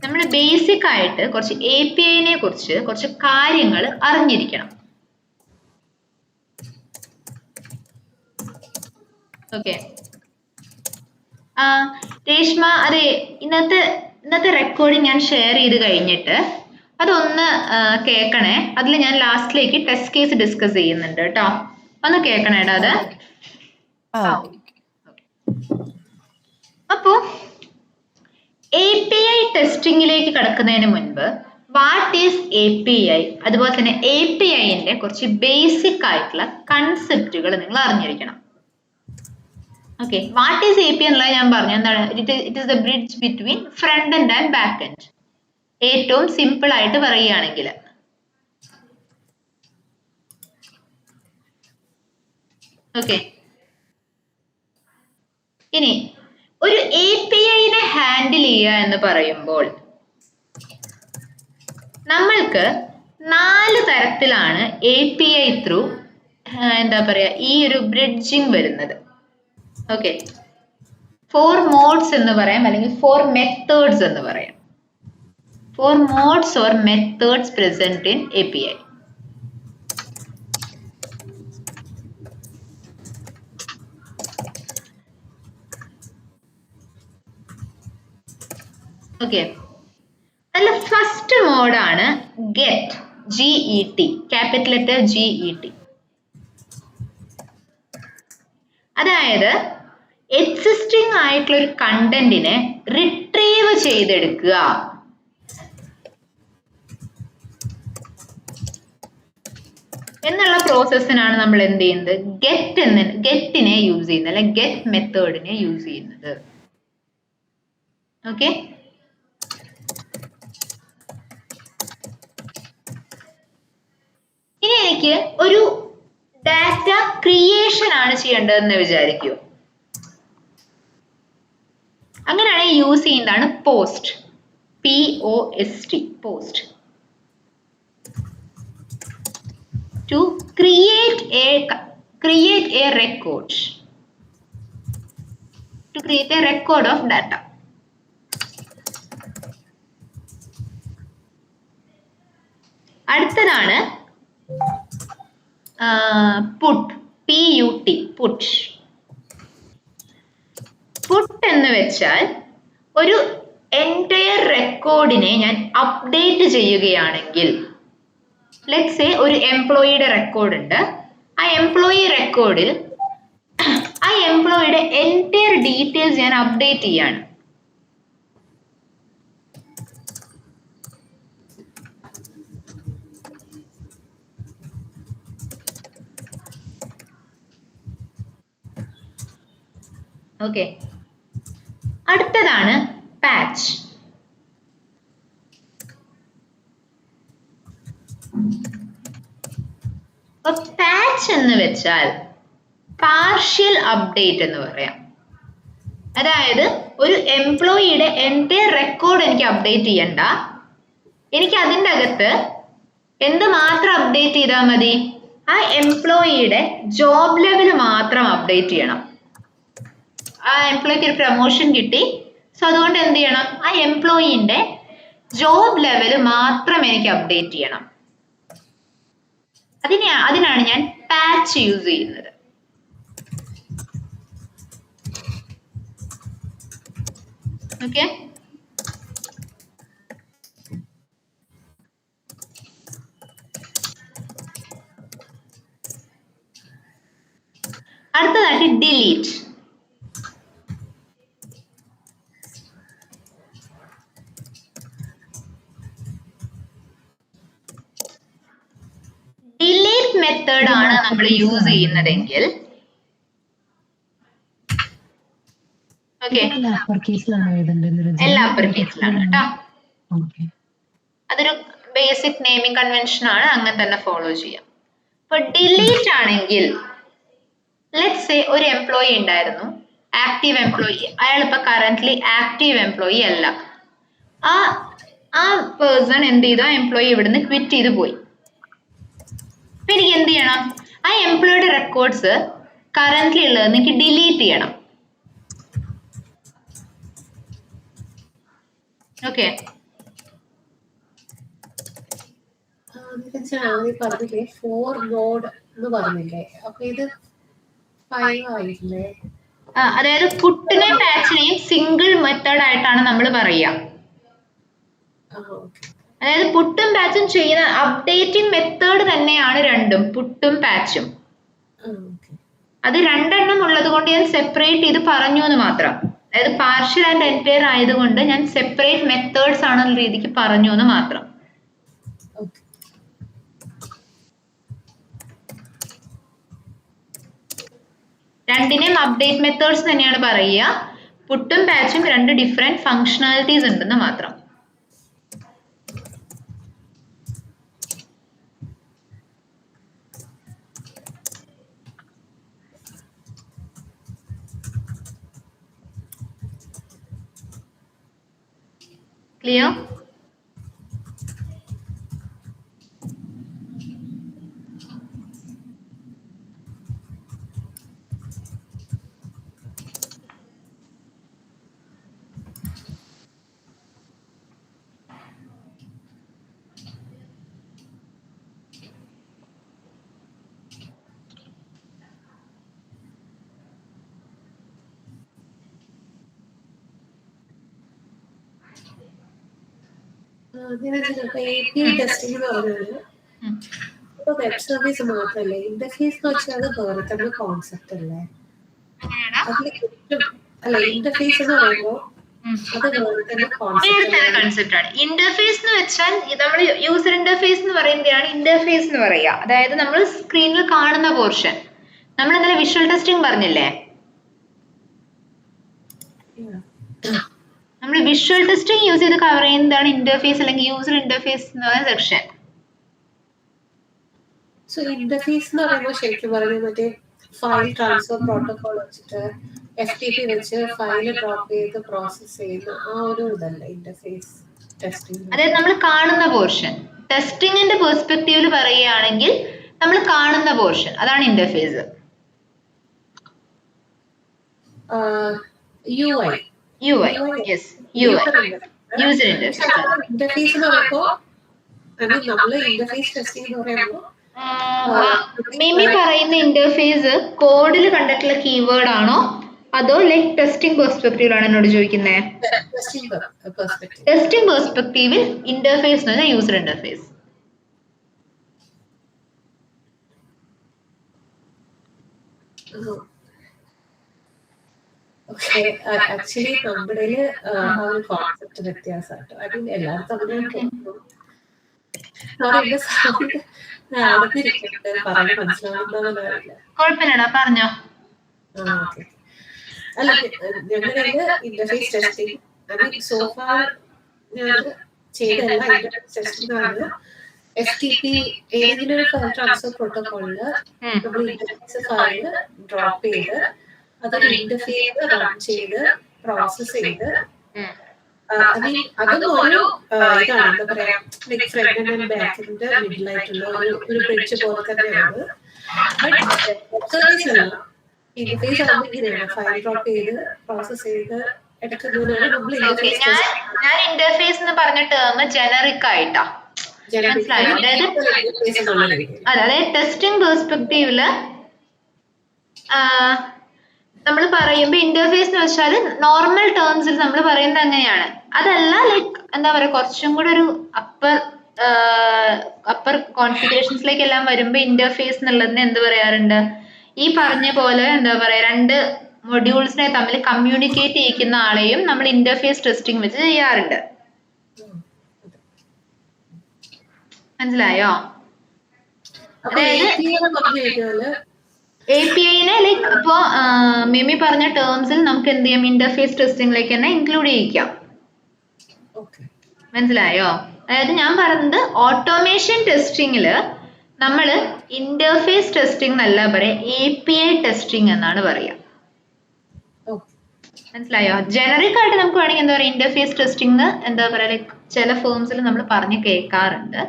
നമ്മൾ ബേസിക് ആയിട്ട് കുറച്ച് API-നെ കുറിച്ച് കുറച്ച് കാര്യങ്ങൾ അറിഞ്ഞിരിക്കണം. ഓക്കെ, രേഷ്മ, അതെ, ഇന്നത്തെ റെക്കോർഡിംഗ് ഞാൻ ഷെയർ ചെയ്ത് കഴിഞ്ഞിട്ട് അതൊന്ന് കേൾക്കണേ. അതിൽ ഞാൻ ലാസ്റ്റിലേക്ക് ടെസ്റ്റ് കേസ് ഡിസ്കസ് ചെയ്യുന്നുണ്ട് കേട്ടോ, ഒന്ന് കേൾക്കണേടാ അത്. അപ്പോ API ടെസ്റ്റിംഗിലേക്ക് കടക്കുന്നതിന് മുൻപ് വാട്ട് ഈസ് API, അതുപോലെ തന്നെ API-ന്റെ കുറച്ച് ബേസിക് ആയിട്ടുള്ള കൺസെപ്റ്റുകൾ നിങ്ങൾ അറിഞ്ഞിരിക്കണം. ഓക്കെ, വാട്ട് ഈസ് API എന്നുള്ളത് ഞാൻ പറഞ്ഞു. എന്താണ്? It is the bridge between front end and back end. ഏറ്റവും സിമ്പിൾ ആയിട്ട് പറയുകയാണെങ്കിൽ. ഓക്കെ, ഇനി ഒരു APIനെ ഹാൻഡിൽ ചെയ്യുക എന്ന് പറയുമ്പോൾ നമ്മൾക്ക് 4 തരത്തിലാണ് API ത്രൂ എന്താ പറയാ ഈ ഒരു ബ്രിഡ്ജിങ് വരുന്നത്. ഓക്കെ, 4 മോഡ്സ് എന്ന് പറയാം, അല്ലെങ്കിൽ 4 മെത്തേഡ്സ് എന്ന് പറയാം. 4 modes or methods present in API. Okay, അതിൽ ഫസ്റ്റ് മോഡാണ് get, GET, capital letter GET. അതായത് എക്സിസ്റ്റിംഗ് ആയിട്ടുള്ള ഒരു കണ്ടന്റിനെ റിട്രീവ് ചെയ്തെടുക്കുക. എന്നുള്ള പ്രോസസ്സിനാണ് നമ്മൾ എന്ത് ചെയ്യുന്നത്, ഗെറ്റിനെ യൂസ് ചെയ്യുന്നത്, അല്ലെ ഗെറ്റ് മെത്തേഡിനെ യൂസ് ചെയ്യുന്നത്. ഓക്കെ, ഇനി എനിക്ക് ഒരു ഡാറ്റ ക്രിയേഷൻ ആണ് ചെയ്യേണ്ടതെന്ന് വിചാരിക്കൂ. അങ്ങനെയാണെങ്കിൽ യൂസ് ചെയ്യുന്നതാണ് post, POST, post. To create a record, to create a record of data. അടുത്തതാണ് put, PUT, put എന്ന് വെച്ചാൽ ഒരു എൻറ്റയർ റെക്കോർഡിനെ ഞാൻ അപ്ഡേറ്റ് ചെയ്യുകയാണെങ്കിൽ, ലെറ്റ്സ് സേ ഒരു എംപ്ലോയിയുടെ റെക്കോർഡ് ഉണ്ട്. ആ എംപ്ലോയി റെക്കോർഡിൽ ആ എംപ്ലോയിയുടെ എൻറ്റയർ ഡീറ്റെയിൽസ് ഞാൻ അപ്ഡേറ്റ് ചെയ്യാണ്. ഓക്കെ, അടുത്തതാണ് പാച്ച്. പാച്ച് എന്ന് വെച്ചാൽ പാർഷ്യൽ അപ്ഡേറ്റ് എന്ന് പറയാം. അതായത് ഒരു എംപ്ലോയിയുടെ എൻറ്റയർ റെക്കോർഡ് എനിക്ക് അപ്ഡേറ്റ് ചെയ്യണ്ട, എനിക്ക് അതിൻ്റെ അകത്ത് എന്ത് മാത്രം അപ്ഡേറ്റ് ചെയ്താൽ മതി, ആ എംപ്ലോയിയുടെ ജോബ് ലെവൽ മാത്രം അപ്ഡേറ്റ് ചെയ്യണം. ആ എംപ്ലോയിക്ക് ഒരു പ്രൊമോഷൻ കിട്ടി, സോ അതുകൊണ്ട് എന്ത് ചെയ്യണം, ആ എംപ്ലോയിന്റെ ജോബ് ലെവൽ മാത്രം എനിക്ക് അപ്ഡേറ്റ് ചെയ്യണം. അതിനാണ് ഞാൻ പാച്ച് യൂസ് ചെയ്യുന്നത്. ഓക്കെ, അടുത്തതായിട്ട് ഡിലീറ്റ്. ഡിലീറ്റ് മെത്തേഡ് ആണ് നമ്മൾ യൂസ് ചെയ്യുന്നതെങ്കിൽ, ഓക്കെ, എല്ലാ അപ്പർ കേസിലാണ് കേട്ടോ. അതൊരു ബേസിക് നെയിമിംഗ് കൺവെൻഷൻ ആണ്, അങ്ങനെ തന്നെ ഫോളോ ചെയ്യാം. ഇപ്പൊ ഡിലീറ്റ് ആണെങ്കിൽ, ലെറ്റ്സ് സേ ഒരു എംപ്ലോയി ഉണ്ടായിരുന്നു, ആക്റ്റീവ് എംപ്ലോയി, അയാൾ ഇപ്പൊ കറന്റ്ലി ആക്റ്റീവ് എംപ്ലോയി അല്ല. ആ പേഴ്സൺ എന്ത് ചെയ്തു, ആ എംപ്ലോയി ഇവിടുന്ന് ക്വിറ്റ് ചെയ്ത് പോയി. അപ്പൊ എനിക്ക് എന്ത് ചെയ്യണം, ആ എംപ്ലോയിയുടെ റെക്കോർഡ്സ് കറന്റ്ലി ഉള്ളത് എനിക്ക് ഡിലീറ്റ് ചെയ്യണം. ഓക്കെ, പറഞ്ഞില്ലേ 4 മോഡ് എന്ന് പറഞ്ഞില്ലേ, അപ്പൊ ഇത് 5 ആയില്ലേ? അതായത് പുട്ടിനെയും പാച്ചിനെയും സിംഗിൾ മെത്തേഡ് ആയിട്ടാണ് നമ്മൾ പറയുക. അതായത് പുട്ടും പാച്ചും ചെയ്യുന്ന അപ്ഡേറ്റിംഗ് മെത്തേഡ് തന്നെയാണ് രണ്ടും, പുട്ടും പാച്ചും. അത് രണ്ടെണ്ണം ഉള്ളത് കൊണ്ട് ഞാൻ സെപ്പറേറ്റ് ചെയ്ത് പറഞ്ഞു എന്ന് മാത്രം. അതായത് പാർഷ്യൽ ആൻഡ് എൻറ്റയർ ആയതുകൊണ്ട് ഞാൻ സെപ്പറേറ്റ് മെത്തേഡ്സ് ആണെന്ന രീതിക്ക് പറഞ്ഞു എന്ന് മാത്രം. രണ്ടിനെയും അപ്ഡേറ്റ് മെത്തേഡ്സ് തന്നെയാണ് പറയുക. പുട്ടും പാച്ചും രണ്ട് ഡിഫറെന്റ് ഫങ്ഷണാലിറ്റീസ് ഉണ്ടെന്ന് മാത്രം. ലിയോ? API ടെസ്റ്റിംഗ് എന്ന് പറഞ്ഞാല് ഇപ്പൊ വെബ് സർവീസ് മാത്രല്ലേ, ഇന്റർഫേസ് എന്ന് വെച്ചാൽ അത് വേറെ തന്നെ കോൺസെപ്റ്റ് അല്ലേ? അതിൽ അല്ല, ഇന്റർഫേസ് എന്ന് പറയുമ്പോൾ അത് വേറെ തന്നെ കൺസെപ്റ്റ് ആണ്. ഇന്റർഫേസ് എന്ന് വെച്ചാൽ നമ്മൾ യൂസർ ഇന്റർഫേസ് എന്ന് പറയുമ്പോഴാണ് ഇന്റർഫേസ് എന്ന് പറയുക. അതായത് നമ്മൾ സ്ക്രീനിൽ കാണുന്ന പോർഷൻ. നമ്മൾ ഇന്നലെ വിഷ്വൽ ടെസ്റ്റിംഗ് പറഞ്ഞില്ലേ? നമ്മൾ വിഷ്വൽ ടെസ്റ്റിംഗ് യൂസ് ചെയ്ത് കവർ ചെയ്യുന്നതാണ് ഇന്റർഫേസ് അല്ലെങ്കിൽ യൂസർ ഇന്റർഫേസ് എന്ന് പറയുന്ന സെക്ഷൻ. സോ ഇന്റർഫേസ് എന്ന് പറയുമ്പോൾ ശരിക്കും പറയുന്നത് മറ്റേ ഫയൽ ട്രാൻസ്ഫർ പ്രോട്ടോകോൾ വെച്ചിട്ട് FTP വെച്ച് ഫയൽ ഡ്രോപ്പ് ചെയ്ത് പ്രോസസ് ചെയ്യുന്ന ആ ഒരു ഇതല്ല ഇന്റർഫേസ് ടെസ്റ്റിംഗ്. അതായത് നമ്മൾ കാണുന്ന പോർഷൻ. ടെസ്റ്റിംഗിന്റെ പെർസ്പെക്റ്റീവിൽ പറയുകയാണെങ്കിൽ നമ്മൾ കാണുന്ന പോർഷൻ, അതാണ് interface. UI yes, UI user interface. Interface എന്ന് പറയുമ്പോൾ നമ്മള് ഇന്റർഫേസ് ടെസ്റ്റിംഗ് എന്ന് പറയുമ്പോൾ മിമി പറയുന്ന ഇന്റർഫേസ് കോഡിൽ കണ്ടിട്ടുള്ള കീവേഡ് ആണോ അതോ ലൈക് ടെസ്റ്റിംഗ് പെർസ്പെക്റ്റീവിലാണോ എന്നോട് ചോദിക്കുന്നത്? ടെസ്റ്റിംഗ് പെർസ്പെക്റ്റീവിൽ ഇന്റർഫേസ് എന്ന് പറഞ്ഞാൽ യൂസർ ഇന്റർഫേസ്. ആക്ച്വലി നമ്മുടെ ആ ഒരു കോൺസെപ്റ്റ് വ്യത്യാസമായിട്ടോ. ഐ മീൻ എല്ലായിടത്തും പറയാൻ മനസ്സിലാവുന്നതല്ല. കുഴപ്പമില്ലടാ, പറഞ്ഞോ. അല്ല, ഞങ്ങളുടെ interface testing I mean so far ഞാൻ ചെയ്ത എല്ലാ ഇന്റർഫേസ് ടെസ്റ്റിംഗാണ് FTP ഏതെങ്കിലും ഒരു ഫയൽ ട്രാൻസ്ഫർ പ്രോട്ടോകോളില് നമ്മൾ ഇന്റർഫേസ് ഫയൽ ഡ്രോപ്പ് ചെയ്ത് അതൊരു ഇന്റർഫേസ് റൺ ചെയ്ത് പ്രോസസ് ചെയ്ത് അതും ഒരു ഇതാണ് എന്താ പറയാ, ലൈക് ഫ്രണ്ട് ആൻഡ് ബാക്കിന്റെ മിഡിലായിട്ടുള്ള ഒരു ബ്രിഡ്ജ് പോലെ തന്നെയാണ്. ഇന്റർഫേസ് ആകുമ്പോൾ ഇങ്ങനെയാണ് ഫയൽ ഡ്രോപ്പ് ചെയ്ത് പ്രോസസ് ചെയ്ത് എടുക്കുന്നതിനാണ് നമ്മൾ ഞാൻ ഇന്റർഫേസ് എന്ന് പറഞ്ഞ ടേം ജനറിക് ആയിട്ടാ മനസ്സിലായോ? അതായത് ടെസ്റ്റിംഗ് പെർസ്പെക്റ്റീവില് നമ്മൾ പറയുമ്പോൾ ഇന്റർഫേസ് എന്ന് വെച്ചാൽ നോർമൽ ടേംസിൽ നമ്മൾ പറയുന്നത് അങ്ങനെയാണ്. അതല്ല ലൈക്ക് എന്താ പറയുക, കുറച്ചും കൂടെ ഒരു അപ്പർ കോൺഫിഗറേഷൻസിലേക്ക് എല്ലാം വരുമ്പോൾ ഇന്റർഫേസ് എന്നുള്ളതിന് എന്ത് പറയാറുണ്ട്? ഈ പറഞ്ഞ പോലെ എന്താ പറയാ, രണ്ട് മൊഡ്യൂൾസിനെ തമ്മിൽ കമ്മ്യൂണിക്കേറ്റ് ചെയ്യിക്കുന്ന ആളെയും നമ്മൾ ഇന്റർഫേസ് ടെസ്റ്റിംഗ് വെച്ച് ചെയ്യാറുണ്ട്. മനസ്സിലായോ? അതായത് APIനെ ലൈക്ക് ഇപ്പോ മിമി പറഞ്ഞ ടേംസിൽ നമുക്ക് എന്ത് ചെയ്യാം, ഇന്റർഫേസ് ടെസ്റ്റിംഗിലേക്ക് തന്നെ ഇൻക്ലൂഡ് ചെയ്യിക്കാം. മനസ്സിലായോ? അതായത് ഞാൻ പറഞ്ഞത് ഓട്ടോമേഷൻ ടെസ്റ്റിംഗില് നമ്മൾ ഇന്റർഫേസ് ടെസ്റ്റിംഗ് എന്നല്ല പറയാ, API ടെസ്റ്റിംഗ് എന്നാണ് പറയാ. മനസ്സിലായോ? ജനറിക് ആയിട്ട് നമുക്ക് വേണമെങ്കിൽ എന്താ പറയാ, ഇന്റർഫേസ് ടെസ്റ്റിംഗ് എന്താ പറയാ, ലൈക്ക് ചില ഫേംസിൽ നമ്മൾ പറഞ്ഞു കേൾക്കാറുണ്ട്.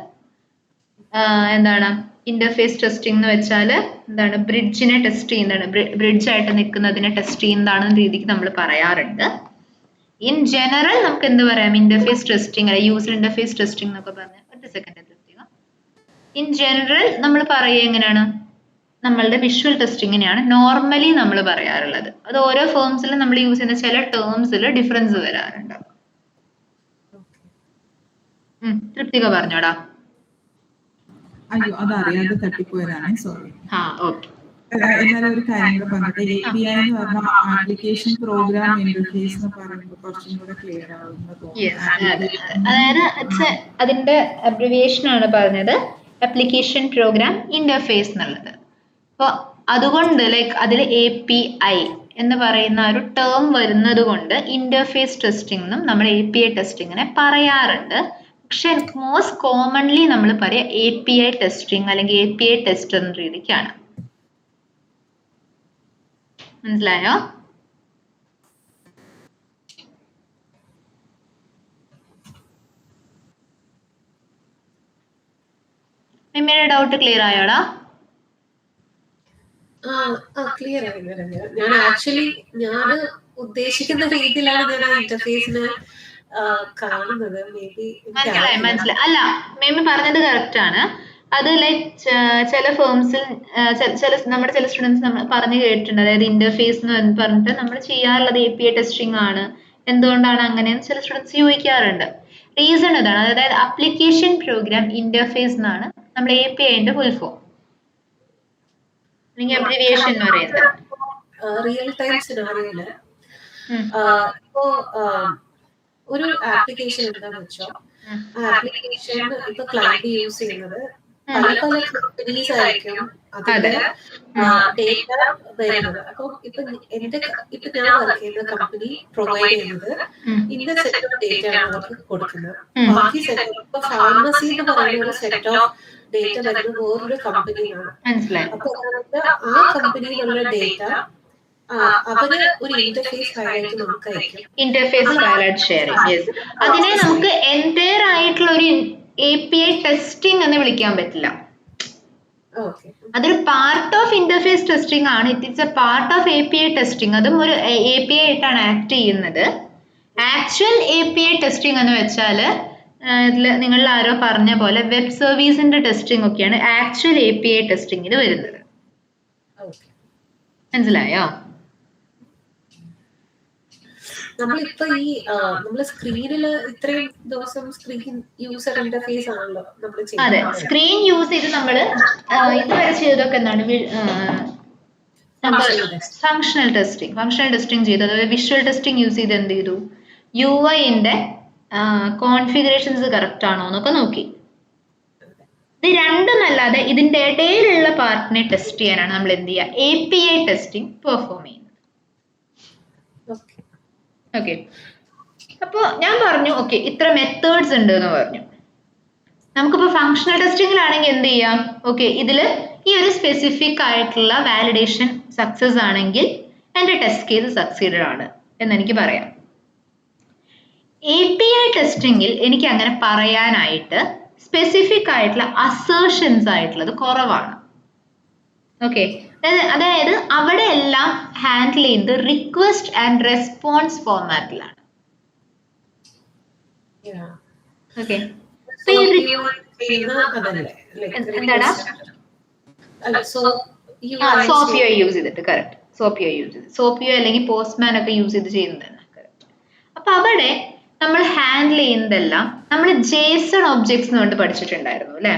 എന്താണ് ഇന്റർഫേസ് ടെസ്റ്റിംഗ് എന്ന് വെച്ചാൽ എന്താണ്, ബ്രിഡ്ജിനെ ടെസ്റ്റ് ചെയ്യുന്നതാണ്, ബ്രിഡ്ജ് ആയിട്ട് നിൽക്കുന്നതിനെ ടെസ്റ്റ് ചെയ്യുന്നതാണെന്ന രീതിക്ക് നമ്മൾ പറയാറുണ്ട്. ഇൻ ജനറൽ നമുക്ക് എന്ത് പറയാം, ഇന്റർഫേസ് ടെസ്റ്റിംഗ് അല്ലെ യൂസർ ഇന്റർഫേസ് ടെസ്റ്റിംഗ് എന്നൊക്കെ പറഞ്ഞാൽ ഒരു സെക്കൻഡ് എത്തിക്കുക. ഇൻ ജനറൽ നമ്മൾ പറയുക എങ്ങനെയാണ്, നമ്മളുടെ വിഷ്വൽ ടെസ്റ്റിങ്ങിനെയാണ് നോർമലി നമ്മൾ പറയാറുള്ളത്. അത് ഓരോ ഫേംസിലും നമ്മൾ യൂസ് ചെയ്യുന്ന ചില ടേംസിൽ ഡിഫറൻസ് വരാറുണ്ട്. തൃപ്തിക പറഞ്ഞോടാ. അയ്യോ, അതറിയാതെ തട്ടിപ്പോയതാണ്, സോറി. എന്നാലും ഒരു കാര്യം കൂടെ പറഞ്ഞിട്ട്, API എന്ന് പറഞ്ഞ ആപ്ലിക്കേഷൻ പ്രോഗ്രാം ഇന്റർഫേസ് എന്ന് പറയുമ്പോൾ കുറച്ചും കൂടെ ക്ലിയർ ആവുന്ന തോന്നുന്നു. അതായത് അതിന്റെ അബ്രിവിയേഷൻ ആണ് പറഞ്ഞത്, ആപ്ലിക്കേഷൻ പ്രോഗ്രാം ഇന്റർഫേസ് എന്നുള്ളത്. അപ്പോൾ അതുകൊണ്ട് ലൈക്ക് അതിൽ API എന്ന് പറയുന്ന ഒരു ടേം വരുന്നത് കൊണ്ട് ഇന്റർഫേസ് ടെസ്റ്റിംഗ് എന്നും നമ്മൾ API ടെസ്റ്റിങ്ങിനെ പറയാറുണ്ട്. പക്ഷെ മോസ്റ്റ് കോമൺലി നമ്മൾ പറയാം API ടെസ്റ്റിംഗ് അല്ലെങ്കിൽ API ടെസ്റ്റ് എന്ന രീതിക്കാണ്. മനസ്സിലായോ? മിമ്മിയുടെ ഡൗട്ട് ക്ലിയർ ആയോടാ? ക്ലിയർ ആയി നിരഞ്ജന. ഞാൻ ആക്ച്വലി ഞാൻ ഉദ്ദേശിക്കുന്ന രീതിയിലാണ് ഞാൻ ആ ഇന്റർഫേസിന് കാണുന്നത്. മേ ബി മനസ്സിലായി. അല്ല, മിമ്മി പറഞ്ഞത് കറക്റ്റ് ആണ്. അത് ലൈക്ക് ചില ഫേംസിൽ നമ്മുടെ ചില സ്റ്റുഡൻസ് നമ്മൾ പറഞ്ഞു കേട്ടിട്ടുണ്ട്. അതായത് ഇന്റർഫേസ് എന്ന് പറഞ്ഞിട്ട് നമ്മൾ ചെയ്യാറുള്ളത് API ടെസ്റ്റിംഗ് ആണ്, എന്തുകൊണ്ടാണ് അങ്ങനെയെന്ന് ചില സ്റ്റുഡൻസ് ചോദിക്കാറുണ്ട്. റീസൺ ഇതാണ്, അതായത് അപ്ലിക്കേഷൻ പ്രോഗ്രാം ഇന്റർഫേസ് എന്നാണ് നമ്മൾ APIന്റെ ഫുൾ ഫോം അല്ലെങ്കിൽ അബ്രിവിയേഷൻ എന്ന് പറയുന്നത്. റിയൽ ടൈം സിനാറിയോയില് ഇപ്പോ ഒരു ആപ്ലിക്കേഷൻ എന്താന്ന് വെച്ചോ, ആ ആപ്ലിക്കേഷൻ ഇപ്പൊ ക്ലയന്റ് യൂസ് ചെയ്യുന്നത് പല പല കമ്പനീസ് ആയിരിക്കും അതിന്റെ ഡേറ്റ വരുന്നത്. അപ്പൊ ഇപ്പൊ ഞാൻ വർക്ക് ചെയ്യുന്ന കമ്പനി പ്രൊവൈഡ് ചെയ്യുന്നത് ഇന്ന സെറ്റ് ഓഫ് ഡേറ്റ ആണ് അവർക്ക് കൊടുക്കുന്നത്. ബാക്കി സെറ്റ് ഇപ്പൊ ഫാർമസി എന്ന് പറയുന്ന ഒരു സെറ്റ് ഓഫ് ഡേറ്റ വരുന്നത് വേറൊരു കമ്പനിയാണ്. അപ്പൊ ആ കമ്പനിയിലുള്ള ഡേറ്റ അവര് ഒരു ഇന്റർഫേസ് ഫയലായിട്ട് നമുക്ക് അയക്കും. ഇന്റർഫേസ് ഫയലായിട്ട് ഷെയർ ചെയ്യും. അതിനെ നമുക്ക് എൻറ്റയർ ആയിട്ടുള്ള ഒരു API ടെസ്റ്റിംഗ് എന്ന് വിളിക്കാൻ പറ്റില്ല. അതൊരു പാർട്ട് ഓഫ് ഇന്റർഫേസ് ടെസ്റ്റിംഗ് ആണ്. It's A part of API testing. അതും ഒരു API ആയിട്ടാണ് ആക്ട് ചെയ്യുന്നത്. ആക്ച്വൽ API ടെസ്റ്റിംഗ് എന്ന് വെച്ചാൽ ഇതിൽ നിങ്ങൾ ആരോ പറഞ്ഞ പോലെ വെബ് സർവീസിന്റെ ടെസ്റ്റിംഗ് ഒക്കെയാണ് ആക്ച്വൽ API ടെസ്റ്റിംഗിൽ വരുന്നത്. മനസ്സിലായോ? നമ്മളിപ്പോ ഈ നമ്മള് സ്ക്രീനില് ഇത്രയും ദിവസം സ്ക്രീൻ യൂസർ ഇന്റർഫേസ് ആണല്ലോ നമ്മൾ ചെയ്യുന്നത്. അതെ, സ്ക്രീൻ യൂസ് ചെയ്ത് നമ്മള് ഇതുവരെ ചെയ്തൊക്കെ എന്താണ് ഫങ്ഷണൽ ടെസ്റ്റിംഗ് ചെയ്തു. അതായത് വിഷ്വൽ ടെസ്റ്റിംഗ് യൂസ് ചെയ്ത് എന്ത് ചെയ്തു, UI-ന്റെ കോൺഫിഗറേഷൻസ് കറക്റ്റ് ആണോ എന്നൊക്കെ നോക്കി. ഇത് രണ്ടുമല്ലാതെ ഇതിന്റെ ഇടയിലുള്ള പാർട്ടിനെ ടെസ്റ്റ് ചെയ്യാനാണ് നമ്മൾ എന്ത് ചെയ്യുക, API ടെസ്റ്റിംഗ് പെർഫോം ചെയ്യുന്നത്. ഓക്കെ, അപ്പോൾ ഞാൻ പറഞ്ഞു ഓക്കെ ഇത്ര മെത്തേഡ്സ് ഉണ്ട് എന്ന് പറഞ്ഞു. നമുക്കിപ്പോൾ ഫങ്ഷണൽ ടെസ്റ്റിംഗിലാണെങ്കിൽ എന്ത് ചെയ്യാം, ഓക്കെ ഇതിൽ ഈ ഒരു സ്പെസിഫിക് ആയിട്ടുള്ള വാലിഡേഷൻ സക്സസ് ആണെങ്കിൽ എൻ്റെ ടെസ്റ്റ് കേസ് സക്സീഡഡ് ആണ് എന്നെനിക്ക് പറയാം. API ടെസ്റ്റിംഗിൽ എനിക്ക് അങ്ങനെ പറയാനായിട്ട് സ്പെസിഫിക് ആയിട്ടുള്ള അസേർഷൻസ് ആയിട്ടുള്ളത് കുറവാണ്. ഓക്കെ, അതായത് അവിടെ എല്ലാം ഹാൻഡിൽ ചെയ്യുന്നത് റിക്വസ്റ്റ് ആൻഡ് റെസ്പോൺസ് ഫോർമാറ്റിലാണ്. ഓക്കെ, എന്താടാ സോപ്പിയോ യൂസ് ചെയ്തിട്ട്, കറക്റ്റ്, സോപ്പിയോ യൂസ് ചെയ്ത്, സോപ്പിയോ അല്ലെങ്കിൽ പോസ്റ്റ്മാൻ ഒക്കെ യൂസ് ചെയ്ത് ചെയ്യുന്നതാണ്. കറക്റ്റ്. അപ്പൊ അവിടെ നമ്മൾ ഹാൻഡിൽ ചെയ്യുന്നതെല്ലാം നമ്മൾ JSON ഒബ്ജക്ട്സ് എന്ന് പറഞ്ഞിട്ട് പഠിച്ചിട്ടുണ്ടായിരുന്നു അല്ലെ.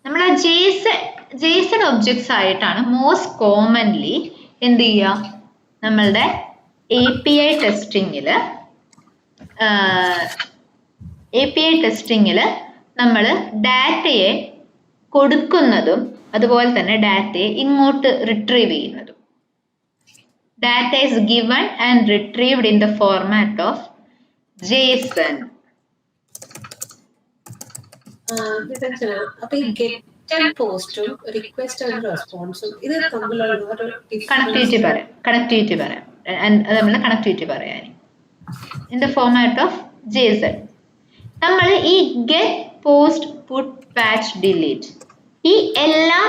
നമ്മൾ ആ JSON ഒബ്ജക്ട്സ് ആയിട്ടാണ് മോസ്റ്റ് കോമൺലി എന്ത് ചെയ്യുക, നമ്മളുടെ API ടെസ്റ്റിങ്ങിൽ നമ്മൾ ഡാറ്റയെ കൊടുക്കുന്നതും അതുപോലെ തന്നെ ഡാറ്റയെ ഇങ്ങോട്ട് റിട്രീവ് ചെയ്യുന്നതും. Data is given and retrieved in the format of JSON. അപ്പൊ ഈ ഗെറ്റ് ആൻഡ് പോസ്റ്റും റിക്വസ്റ്റ് ആൻഡ് റെസ്പോൺസും ഇത് തമ്മിലുള്ള കണക്ടിവിറ്റി പറയാം നമ്മൾ കണക്ടിവിറ്റി പറയാൻ in the format of JSON. നമ്മൾ ഈ get, post, put, patch, delete ഈ എല്ലാ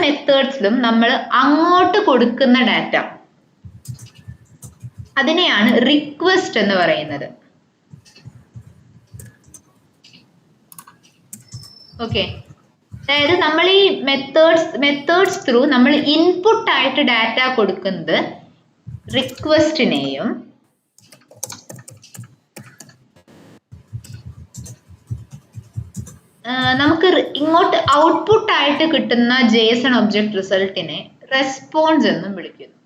മെത്തേഡ്സിലും നമ്മൾ അങ്ങോട്ട് കൊടുക്കുന്ന ഡാറ്റ അതിനെയാണ് റിക്വസ്റ്റ് എന്ന് പറയുന്നത്. ഓക്കെ, അതായത് നമ്മൾ ഈ മെത്തേഡ്സ് ത്രൂ നമ്മൾ ഇൻപുട്ട് ആയിട്ട് ഡാറ്റ കൊടുക്കുന്നത് റിക്വസ്റ്റിനെയും നമുക്ക് ഇങ്ങോട്ട് ഔട്ട്പുട്ട് ആയിട്ട് കിട്ടുന്ന JSON ഒബ്ജക്ട് റിസൾട്ടിനെ റെസ്പോൺസ് എന്നും വിളിക്കുന്നു.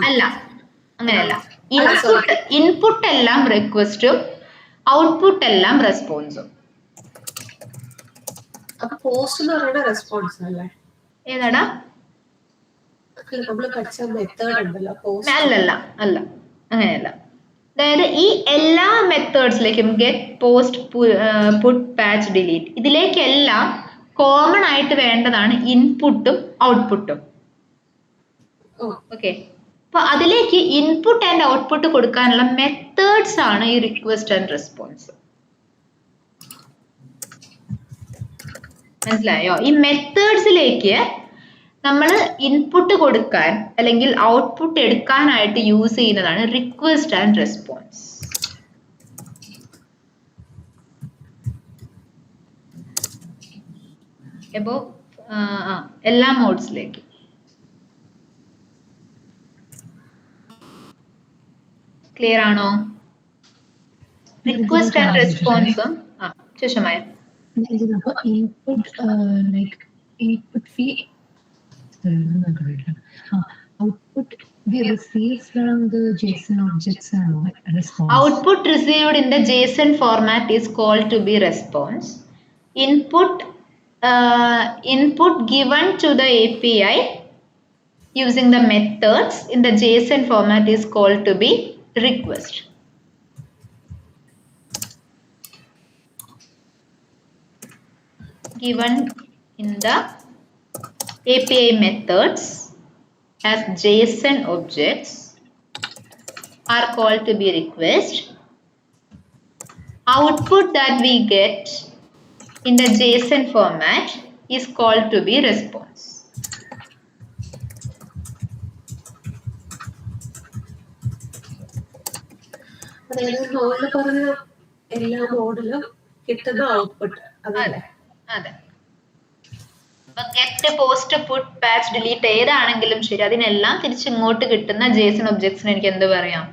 അല്ല, അങ്ങനെയല്ല. ഇൻപുട്ട് എല്ലാം റിക്വസ്റ്റും ഔട്ട്പുട്ട് എല്ലാം റെസ്പോൺസും. ഏതാടാ? അല്ല, അങ്ങനെയല്ല. അതായത് ഈ എല്ലാ മെത്തേഡ്സിലേക്കും get, post, put, patch, delete ഇതിലേക്കെല്ലാം കോമൺ ആയിട്ട് വേണ്ടതാണ് ഇൻപുട്ടും ഔട്ട്പുട്ടും. ഓക്കെ, അപ്പൊ അതിലേക്ക് ഇൻപുട്ട് ആൻഡ് ഔട്ട്പുട്ട് കൊടുക്കാനുള്ള മെത്തേഡ്സ് ആണ് ഈ റിക്വസ്റ്റ് ആൻഡ് റെസ്പോൺസ്. മനസ്സിലായോ? ഈ മെത്തേഡ്സിലേക്ക് നമ്മൾ ഇൻപുട്ട് കൊടുക്കാൻ അല്ലെങ്കിൽ ഔട്ട്പുട്ട് എടുക്കാനായിട്ട് യൂസ് ചെയ്യുന്നതാണ് റിക്വസ്റ്റ് ആൻഡ് റെസ്പോൺസ്. അപ്പോ എല്ലാ മോഡ്സിലേക്ക് ക്ലിയർ ആണോ? റിക്വസ്റ്റ് ആൻഡ് റെസ്പോൺസും ശേഷമായ input like input fee output we receive from the JSON objects and response. Output received in the JSON format is called to be response. Input given to the API using the methods in the JSON format is called to be request. Given in the API methods as JSON objects are called to be request. Output that we get in the JSON format is called to be response. അതായത് model പറഞ്ഞ എല്ലാ മോഡലും കിട്ടുന്ന output അതെ അതെ. Get, post, put, patch, delete ഏതാണെങ്കിലും ശരി അതിനെല്ലാം തിരിച്ചിങ്ങോട്ട് കിട്ടുന്ന JSON ഒബ്ജക്ട്സിന് എനിക്ക് എന്ത് പറയാം?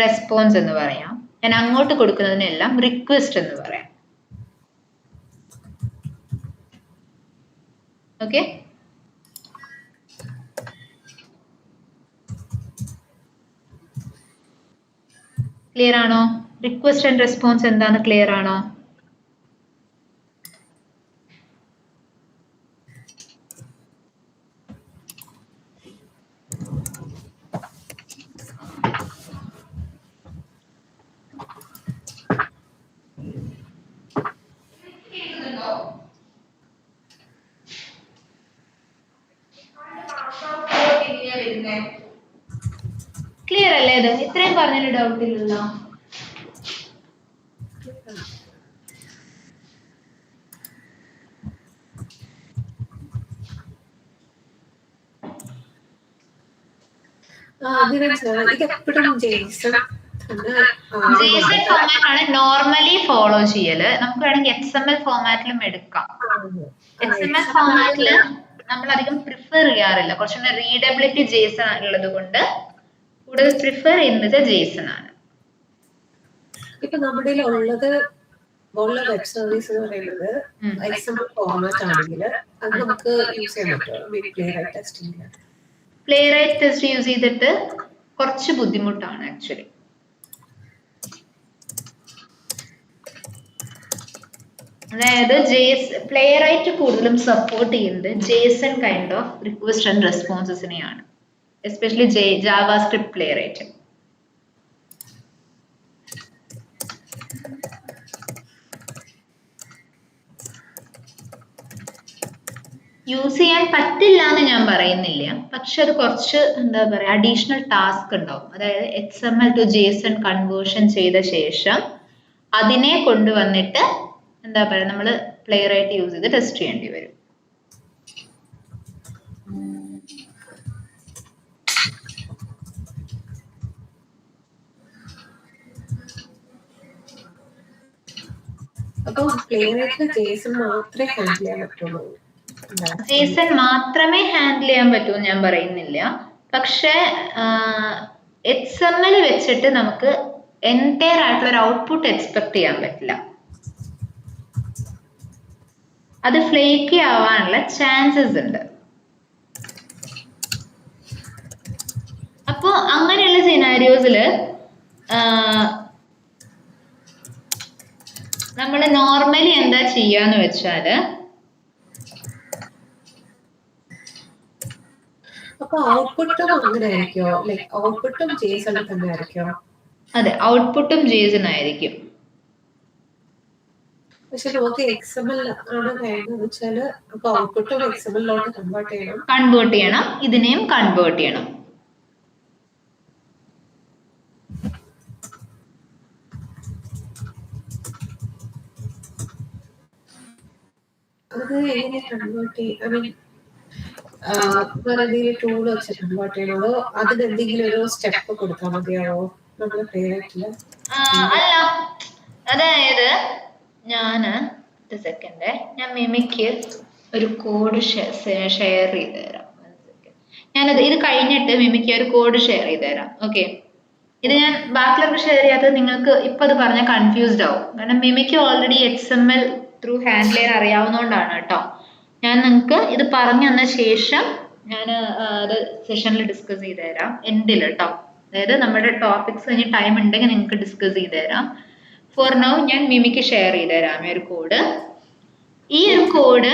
റെസ്പോൺസ് എന്ന് പറയാം. ഞാൻ അങ്ങോട്ട് കൊടുക്കുന്നതിനെല്ലാം റിക്വസ്റ്റ് എന്ന് പറയാം. ഓക്കെ, ക്ലിയർ ആണോ? റിക്വസ്റ്റ് ആൻഡ് റെസ്പോൺസ് എന്താന്ന് ക്ലിയർ ആണോ? ക്ലിയർ അല്ലേ? ഇത് ഇത്രയും പറഞ്ഞതിൽ ഡൗട്ട് ഇല്ലല്ലോ. ഇതെപ്പോഴും JSON ഫോമാറ്റ് ആണ് നോർമലി ഫോളോ ചെയ്യല്. നമുക്ക് വേണമെങ്കിൽ XML ഫോമാറ്റിലും എടുക്കാം. XML ഫോമാറ്റില് നമ്മൾ അധികം പ്രിഫർ ചെയ്യാറില്ല, കുറച്ചുകൂടെ റീഡബിലിറ്റി JSON ഉള്ളത് കൊണ്ട് കൂടുതൽ പ്രിഫർ ചെയ്യുന്നത് JSON ആണ്. ഇപ്പൊ നമ്മുടെ ഉള്ളത് വെബ് സർവീസ് എന്ന് പറയുന്നത് XML ഫോർമാറ്റ് ആണെങ്കിൽ അത് നമുക്ക് യൂസ് ചെയ്യാൻ പറ്റുമോ പ്ലേറൈറ്റ് ടെസ്റ്റിംഗിൽ? പ്ലേറൈറ്റ് ടെസ്റ്റ് യൂസ് ചെയ്തിട്ട് കുറച്ച് ബുദ്ധിമുട്ടാണ് ആക്ച്വലി. അതായത് പ്ലേറൈറ്റ് കൂടുതലും സപ്പോർട്ട് ചെയ്യുന്നത് JSON kind of request and റെസ്പോൺസസിനെയാണ്, എസ്പെഷ്യലി ജാവാസ്ക്രിപ്റ്റ് പ്ലേറൈറ്റ്. യൂസ് ചെയ്യാൻ പറ്റില്ല എന്ന് ഞാൻ പറയുന്നില്ല, പക്ഷെ അത് കുറച്ച് എന്താ പറയുക അഡീഷണൽ ടാസ്ക് ഉണ്ടാവും. അതായത് XML to JSON കൺവേർഷൻ ചെയ്ത ശേഷം അതിനെ കൊണ്ടുവന്നിട്ട് എന്താ പറയുക നമ്മൾ പ്ലേറൈറ്റ് യൂസ് ചെയ്ത് ടെസ്റ്റ് ചെയ്യേണ്ടി വരും. അപ്പൊ പ്ലേറൈറ്റിൽ JSON മാത്രമേ ഹാൻഡിൽ ചെയ്യാൻ പറ്റുള്ളൂ? JSON മാത്രമേ ഹാൻഡിൽ ചെയ്യാൻ പറ്റൂ ഞാൻ പറയുന്നില്ല, പക്ഷെ XML വെച്ചിട്ട് നമുക്ക് എൻറ്റയർ ആയിട്ടുള്ള ഒരു ഔട്ട്പുട്ട് എക്സ്പെക്ട് ചെയ്യാൻ പറ്റില്ല. അത് ഫ്ലേക്കി ആവാനുള്ള ചാൻസസ് ഉണ്ട്. അപ്പോ അങ്ങനെയുള്ള സിനാരിയോസില് നമ്മൾ നോർമലി എന്താ ചെയ്യാന്ന് വെച്ചാല് അപ്പൊ ഔട്ട്പുട്ടും അങ്ങനെ ആയിരിക്കോ? ലൈക് ഔട്ട്പുട്ടും JSON തന്നെ ആയിരിക്കോ? അതെ, ഔട്ട്പുട്ടും JSON ആയിരിക്കും. പക്ഷെ നമുക്ക് XML ആണ് വേണ്ടത് വെച്ചാല് അപ്പൊ ഔട്ട്പുട്ടും XML ലോട്ട് കൺവേർട്ട് ചെയ്യണം. ഇതിനെയും കൺവേർട്ട് ചെയ്യണം. അത് എങ്ങനെ കൺവേർട്ട് ചെയ്യും? ഐ മീൻ വേറെ എന്തെങ്കിലും ടൂൾ വെച്ച് കൺവേർട്ട് ചെയ്യണോ, അതോ അതിനെന്തെങ്കിലും ഒരു സ്റ്റെപ്പ് കൊടുത്താൽ മതിയാവോ നമ്മുടെ പേരായിട്ടില്ല? അല്ല, അതായത് ഒരു സെക്കൻഡ്, ഞാൻ മിമിക്ക് ഒരു കോഡ് ഷെയർ ചെയ്ത് തരാം. ഇത് കഴിഞ്ഞിട്ട് മിമിക്ക് ഒരു കോഡ് ഷെയർ ചെയ്ത് തരാം. ഓക്കെ, ഇത് ഞാൻ ബാക്കിയുള്ളവർക്ക് ഷെയർ ചെയ്യാത്തത് നിങ്ങൾക്ക് ഇപ്പൊ അത് പറഞ്ഞാൽ കൺഫ്യൂസ്ഡ് ആവും. കാരണം mimic already XML through handle ചെയ്യാൻ അറിയാവുന്നതുകൊണ്ടാണ് കേട്ടോ. ഞാൻ നിങ്ങൾക്ക് ഇത് പറഞ്ഞു തന്ന ശേഷം ഞാൻ അത് സെഷനിൽ ഡിസ്കസ് ചെയ്ത് തരാം എൻഡിൽ കേട്ടോ. അതായത് നമ്മുടെ ടോപ്പിക്സ് കഴിഞ്ഞ് ടൈം ഉണ്ടെങ്കിൽ നിങ്ങൾക്ക് ഡിസ്കസ് ചെയ്ത് തരാം. ഫോർ നൗ ഞാൻ മിമിക്ക് ഷെയർ ചെയ്ത് തരാം ഈ ഒരു കോഡ്. ഈ ഒരു കോഡ്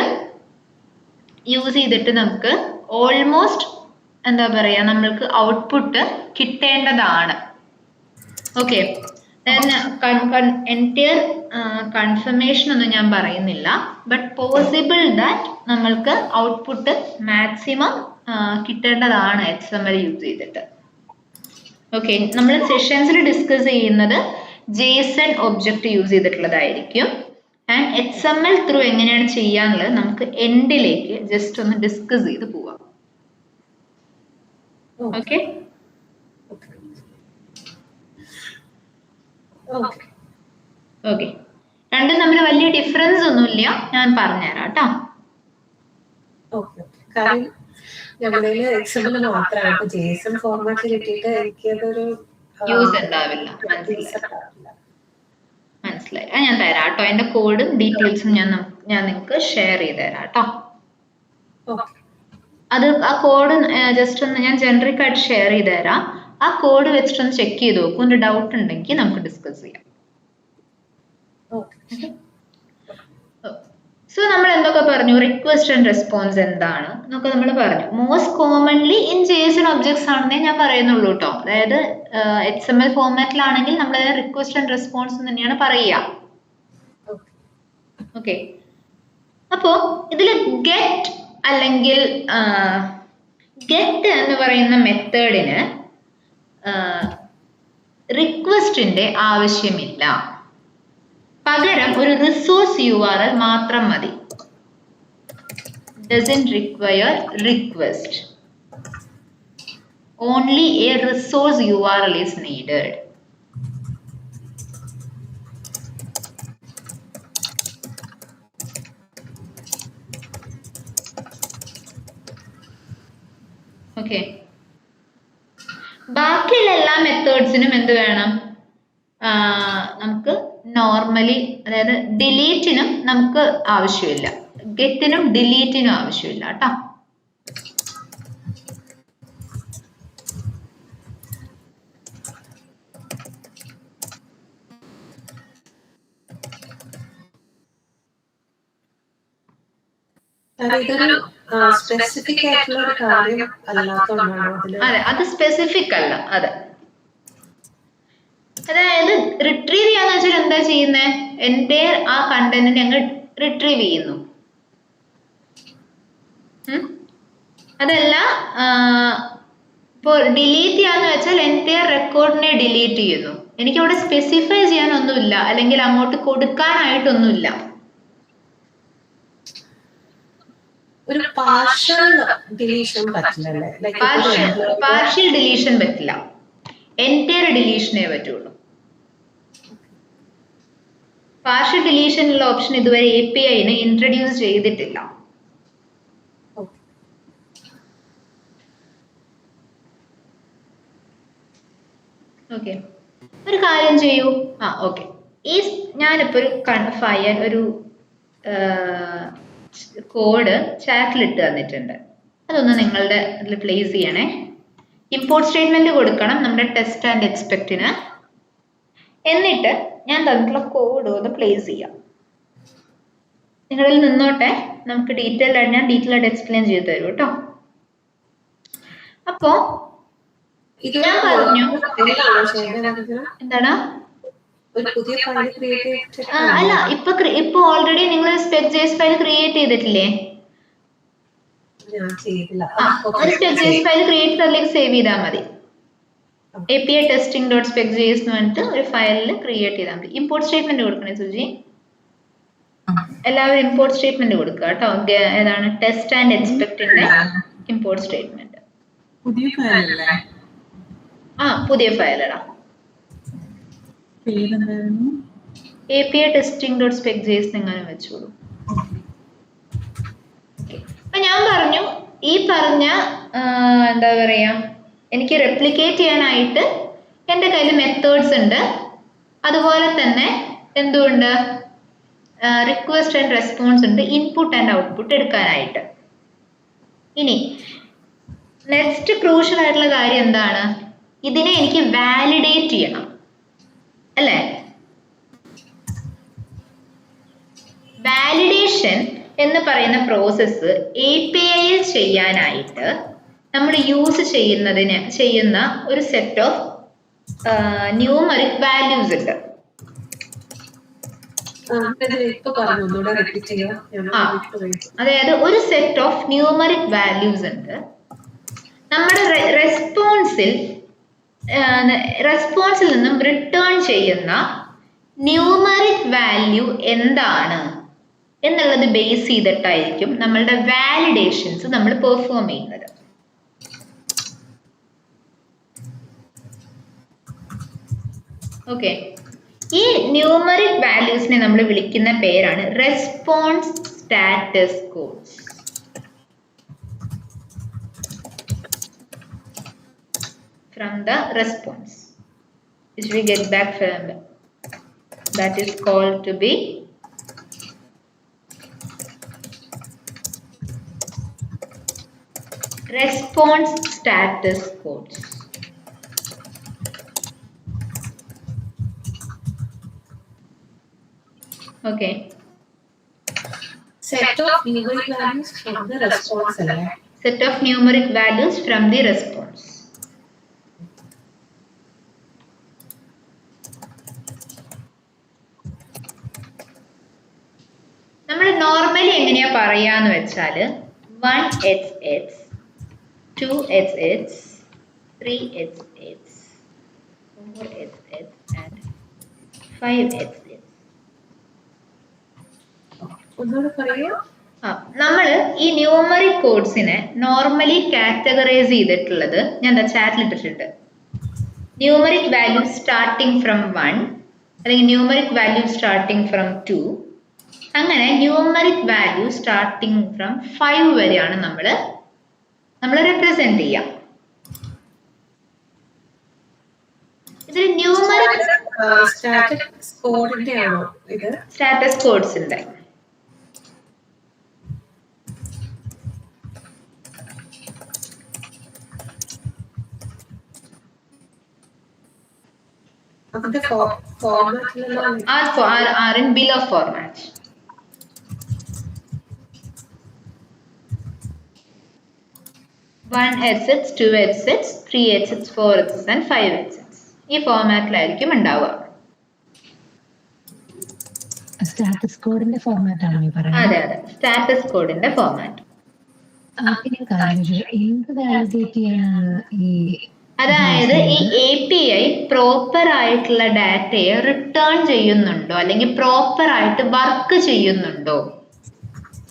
യൂസ് ചെയ്തിട്ട് നമുക്ക് ഓൾമോസ്റ്റ് എന്താ പറയാ, നമ്മൾക്ക് ഔട്ട്പുട്ട് കിട്ടേണ്ടതാണ്. ഓക്കെ, എൻറ്റയർ കൺഫർമേഷൻ ഒന്നും ഞാൻ പറയുന്നില്ല, ബട്ട് പോസിബിൾ ദാറ്റ് നമ്മൾക്ക് ഔട്ട്പുട്ട് മാക്സിമം കിട്ടേണ്ടതാണ് XML യൂസ് ചെയ്തിട്ട്. ഓക്കെ, നമ്മൾ സെഷൻസിൽ ഡിസ്കസ് ചെയ്യുന്നത് JSON ഒബ്ജക്റ്റ് യൂസ് ചെയ്തിട്ടുള്ളതായിരിക്കും. ആൻഡ് XML ത്രൂ എങ്ങനെയാണ് ചെയ്യാനുള്ളത് നമുക്ക് എൻഡിലേക്ക് ജസ്റ്റ് ഒന്ന് ഡിസ്കസ് ചെയ്ത് പോവാം. ഓക്കെ, ഓക്കെ, രണ്ടും തമ്മിൽ വലിയ ഡിഫറൻസ് ഒന്നുമില്ല, ഞാൻ പറഞ്ഞുതരാം കേട്ടോ. കാരണം ഞങ്ങളുടെ XML മാത്രമാണ് JSON ഫോർമാറ്റ് കിട്ടിയിട്ട് എനിക്കതൊരു യൂസ് ഉണ്ടാവില്ല. മനസ്സിലായി. ഞാൻ തരാം കേട്ടോ, എന്റെ കോഡും ഡീറ്റെയിൽസും ഞാൻ നിങ്ങൾക്ക് ഷെയർ ചെയ്ത് തരാം കേട്ടോ. അത് ആ കോഡ് ജസ്റ്റ് ഒന്ന് ഞാൻ ജനറിക് ആയിട്ട് ഷെയർ ചെയ്ത് തരാം. ആ കോഡ് വെച്ചിട്ടൊന്ന് ചെക്ക് ചെയ്ത് നോക്കും. ഒരു ഡൗട്ട് ഉണ്ടെങ്കിൽ നമുക്ക് ഡിസ്കസ് ചെയ്യാം. സോ നമ്മൾ എന്തൊക്കെ പറഞ്ഞു, റിക്വസ്റ്റ് ആൻഡ് റെസ്പോൺസ് എന്താണ് എന്നൊക്കെ നമ്മൾ പറഞ്ഞു. Most commonly in JSON objects ആണെന്നേ ഞാൻ പറയുന്നുള്ളൂ കേട്ടോ. അതായത് XML ഫോർമാറ്റിലാണെങ്കിൽ നമ്മൾ റിക്വസ്റ്റ് ആൻഡ് റെസ്പോൺസ് തന്നെയാണ് പറയുക. ഓക്കെ, അപ്പോ ഇതിൽ ഗെറ്റ് അല്ലെങ്കിൽ ഗെറ്റ് എന്ന് പറയുന്ന മെത്തേഡിന് റിക്വസ്റ്റിന്റെ ആവശ്യമില്ല. പകരം ഒരു റിസോഴ്സ് URL മാത്രം മതി. Doesn't require request. Only a resource URL is needed. Okay. ബാക്കിയുള്ള എല്ലാ മെത്തേഡ്സിനും എന്ത് വേണം, നമുക്ക് നോർമലി, അതായത് ഡിലീറ്റിനും നമുക്ക് ആവശ്യമില്ല, ഗെറ്റിനും ഡിലീറ്റിനും ആവശ്യമില്ല കേട്ടോ. സ്പെസിഫിക് ആയിട്ടുള്ള ഒരു കാര്യം അല്ലാത്തതുകൊണ്ടാണോ? അതെ, അത് സ്പെസിഫിക് അല്ല. അതെ, അതായത് റിട്രീവ് ചെയ്യാന്ന് വെച്ചാൽ എന്താ ചെയ്യുന്നത്, എൻ്റെ ആ കണ്ടന്റിനെ ഞങ്ങൾ റിട്രീവ് ചെയ്യുന്നു. അതല്ല, ഇപ്പോൾ ഡിലീറ്റ് ചെയ്യാന്ന് വെച്ചാൽ എൻ്റെ റെക്കോർഡിനെ ഡിലീറ്റ് ചെയ്യുന്നു. എനിക്കവിടെ സ്പെസിഫൈ ചെയ്യാനൊന്നുമില്ല, അല്ലെങ്കിൽ അങ്ങോട്ട് കൊടുക്കാനായിട്ടൊന്നുമില്ല. ഒരു പാർഷ്യൽ ഡിലീഷൻ പറ്റില്ലല്ലേ? പാർഷ്യൽ ഡിലീഷൻ പറ്റില്ല, എൻറ്റയർ ഡിലീഷനേ പറ്റുള്ളൂ. പാർഷ്യൽ ഡിലീഷനുള്ള ഓപ്ഷൻ ഇതുവരെ API-ന് ഇൻട്രൊഡ്യൂസ് ചെയ്തിട്ടില്ല. ഓക്കെ, ഒരു കാര്യം ചെയ്യൂ. ഓക്കെ, ഈ ഞാനിപ്പോൾ ഒരു കോഡ് ചാറ്റിൽ ഇട്ട് തന്നിട്ടുണ്ട്. അതൊന്ന് നിങ്ങളുടെ ഇതിൽ പ്ലേസ് ചെയ്യണേ. ഇമ്പോർട്ട് സ്റ്റേറ്റ്മെന്റ് കൊടുക്കണം നമ്മുടെ ടെസ്റ്റ് ആൻഡ് എക്സ്പെക്റ്റിന്. എന്നിട്ട് ഞാൻ തന്നിട്ടുള്ള കോഡ് ഒന്ന് പ്ലേസ് ചെയ്യാം. നിങ്ങളിൽ നിന്നോട്ടെ, നമുക്ക് ഡീറ്റെയിൽ ആയിട്ട് എക്സ്പ്ലെയിൻ ചെയ്ത് തരും കേട്ടോ. അപ്പോ ഞാൻ പറഞ്ഞു, എന്താണ്, അല്ല, ഇപ്പൊ ഓൾറെഡി നിങ്ങൾ spec.js ഫയൽ ക്രിയേറ്റ് ചെയ്തിട്ടില്ലേ? ഒരു spec.js ഫയൽ ക്രിയേറ്റ് ചെയ്തിലേക്ക് സേവ് ചെയ്താൽ മതി. API testing.spec.js എന്ന് പറഞ്ഞിട്ട് ഒരു ഫയലിൽ ക്രിയേറ്റ് ചെയ്താൽ മതി. ഇമ്പോർട്ട് സ്റ്റേറ്റ്മെന്റ് കൊടുക്കണേ സുജി. എല്ലാവരും ഇമ്പോർട്ട് സ്റ്റേറ്റ്മെന്റ് കൊടുക്കുക കേട്ടോ. ഏതാണ് ടെസ്റ്റ് ആൻഡ് എക്സ്പെക്ടിന്റെ ഇമ്പോർട്ട് സ്റ്റേറ്റ്മെന്റ്. പുതിയ ഫയലല്ലേ? പുതിയ ഫയലടാ. പേരെന്തായിരുന്നു? API testing.spec.js എങ്ങനെ വെച്ചോളൂ. അപ്പൊ ഞാൻ പറഞ്ഞു ഈ പറഞ്ഞ എന്താ പറയാ, എനിക്ക് റെപ്ലിക്കേറ്റ് ചെയ്യാനായിട്ട് എൻ്റെ കയ്യിൽ മെത്തേഡ്സ് ഉണ്ട്, അതുപോലെ തന്നെ എന്തുണ്ട് റിക്വസ്റ്റ് ആൻഡ് റെസ്പോൺസ് ഉണ്ട്, ഇൻപുട്ട് ആൻഡ് ഔട്ട്പുട്ട് എടുക്കാനായിട്ട്. ഇനി നെക്സ്റ്റ് ക്രൂഷ്യൽ ആയിട്ടുള്ള കാര്യം എന്താണ്, ഇതിനെ എനിക്ക് വാലിഡേറ്റ് ചെയ്യണം അല്ലേ. വാലിഡേഷൻ എന്ന് പറയുന്ന പ്രോസസ്സ് API യിൽ ചെയ്യാനായിട്ട് നമ്മൾ യൂസ് ചെയ്യുന്ന ഒരു സെറ്റ് ഓഫ് ന്യൂമറിക് വാല്യൂസ് ഉണ്ട്. അതായത് ഒരു സെറ്റ് ഓഫ് ന്യൂമറിക് വാല്യൂസ് ഉണ്ട്. നമ്മുടെ റെസ്പോൺസിൽ നിന്നും റിട്ടേൺ ചെയ്യുന്ന ന്യൂമറിക് വാല്യൂ എന്താണ് എന്നുള്ളത് ബേസ് ചെയ്തിട്ടായിരിക്കും നമ്മളുടെ വാലിഡേഷൻസ് നമ്മൾ പെർഫോം ചെയ്യുന്നത്. ഓക്കെ, ഈ ന്യൂമറിക് വാല്യൂസിനെ നമ്മൾ വിളിക്കുന്ന പേരാണ് response status codes. From the response which we get back from that is called to be response status codes. Okay, set of numeric values from the response അല്ലേ? Set of numeric values from the response. നമ്മൾ normally എങ്ങനെയാ പറയാന്ന് വെച്ചാല് 1xx 2xx 3xx 4xx and 5xx. ഒന്നുകൂടെ പറയൂ. നമ്മൾ ഈ numeric കോഡ്സിനെ normally categorise ചെയ്തിട്ടുള്ളത് ഞാൻ ചാറ്റിൽ ഇട്ടിട്ടുണ്ട്. ന്യൂമറിക് വാല്യൂ സ്റ്റാർട്ടിങ് ഫ്രം 1 അല്ലെങ്കിൽ ന്യൂമറിക് വാല്യൂ സ്റ്റാർട്ടിങ് ഫ്രം 2, അങ്ങനെ ന്യൂമറിക് വാല്യൂ സ്റ്റാർട്ടിങ് ഫ്രം 5 വരെയാണ് നമ്മൾ റെപ്രസെന്റ് ചെയ്യുക. ഇതിൽ ന്യൂമറിക് സ്റ്റാറ്റസ് കോഡിന്റെ ആണോ ഇത്? സ്റ്റാറ്റസ് കോഡ്സിന്റെ അതിന്റെ ഫോർമാറ്റിലെല്ലാം are in bill of format. One headsets, 2 headsets, 3 headsets, 4 headsets and 5 headsets. ഈ ഫോർമാറ്റിലായിരിക്കും ഉണ്ടാവുക. സ്റ്റാറ്റസ് കോഡിന്റെ ഫോർമാറ്റ് ആണോ ഈ പറയുന്നത്? അതെ അതെ, സ്റ്റാറ്റസ് കോഡിന്റെ ഫോർമാറ്റ്. പിന്നെ കാര്യം എന്ത് വാലിഡേറ്റ് ചെയ്യാനാണ് ഈ അതായത് ഈ API പ്രോപ്പർ ആയിട്ടുള്ള ഡാറ്റയെ റിട്ടേൺ ചെയ്യുന്നുണ്ടോ അല്ലെങ്കിൽ പ്രോപ്പർ ആയിട്ട് വർക്ക് ചെയ്യുന്നുണ്ടോ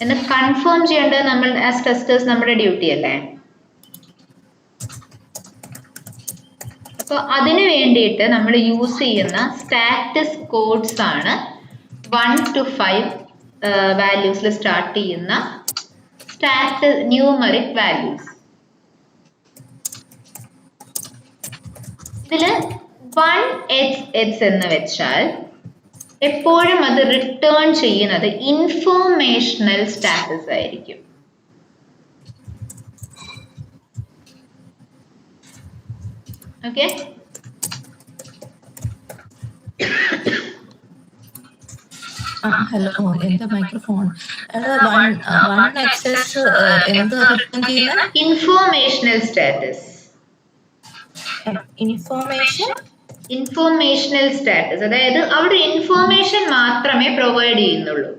എന്ന് കൺഫേം ചെയ്യേണ്ടത് നമ്മൾ ആസ് ടെസ്റ്റേഴ്സ് നമ്മുടെ ഡ്യൂട്ടി അല്ലേ. അപ്പോൾ അതിനു വേണ്ടിയിട്ട് നമ്മൾ യൂസ് ചെയ്യുന്ന സ്റ്റാറ്റസ് കോഡ്സ് ആണ് 1 to 5 വാല്യൂസിൽ സ്റ്റാർട്ട് ചെയ്യുന്ന സ്റ്റാറ്റസ് ന്യൂമറിക് വാല്യൂസ്. ഇതില് 1xx എന്ന് വെച്ചാൽ എപ്പോഴും അത് റിട്ടേൺ ചെയ്യുന്നത് ഇൻഫോർമേഷണൽ സ്റ്റാറ്റസ് ആയിരിക്കും. ഓക്കെ, ഹലോ, എന്റെ microphone informational status. Informational status അതായത് അവിടെ ഇൻഫോർമേഷൻ മാത്രമേ പ്രൊവൈഡ് ചെയ്യുന്നുള്ളൂ.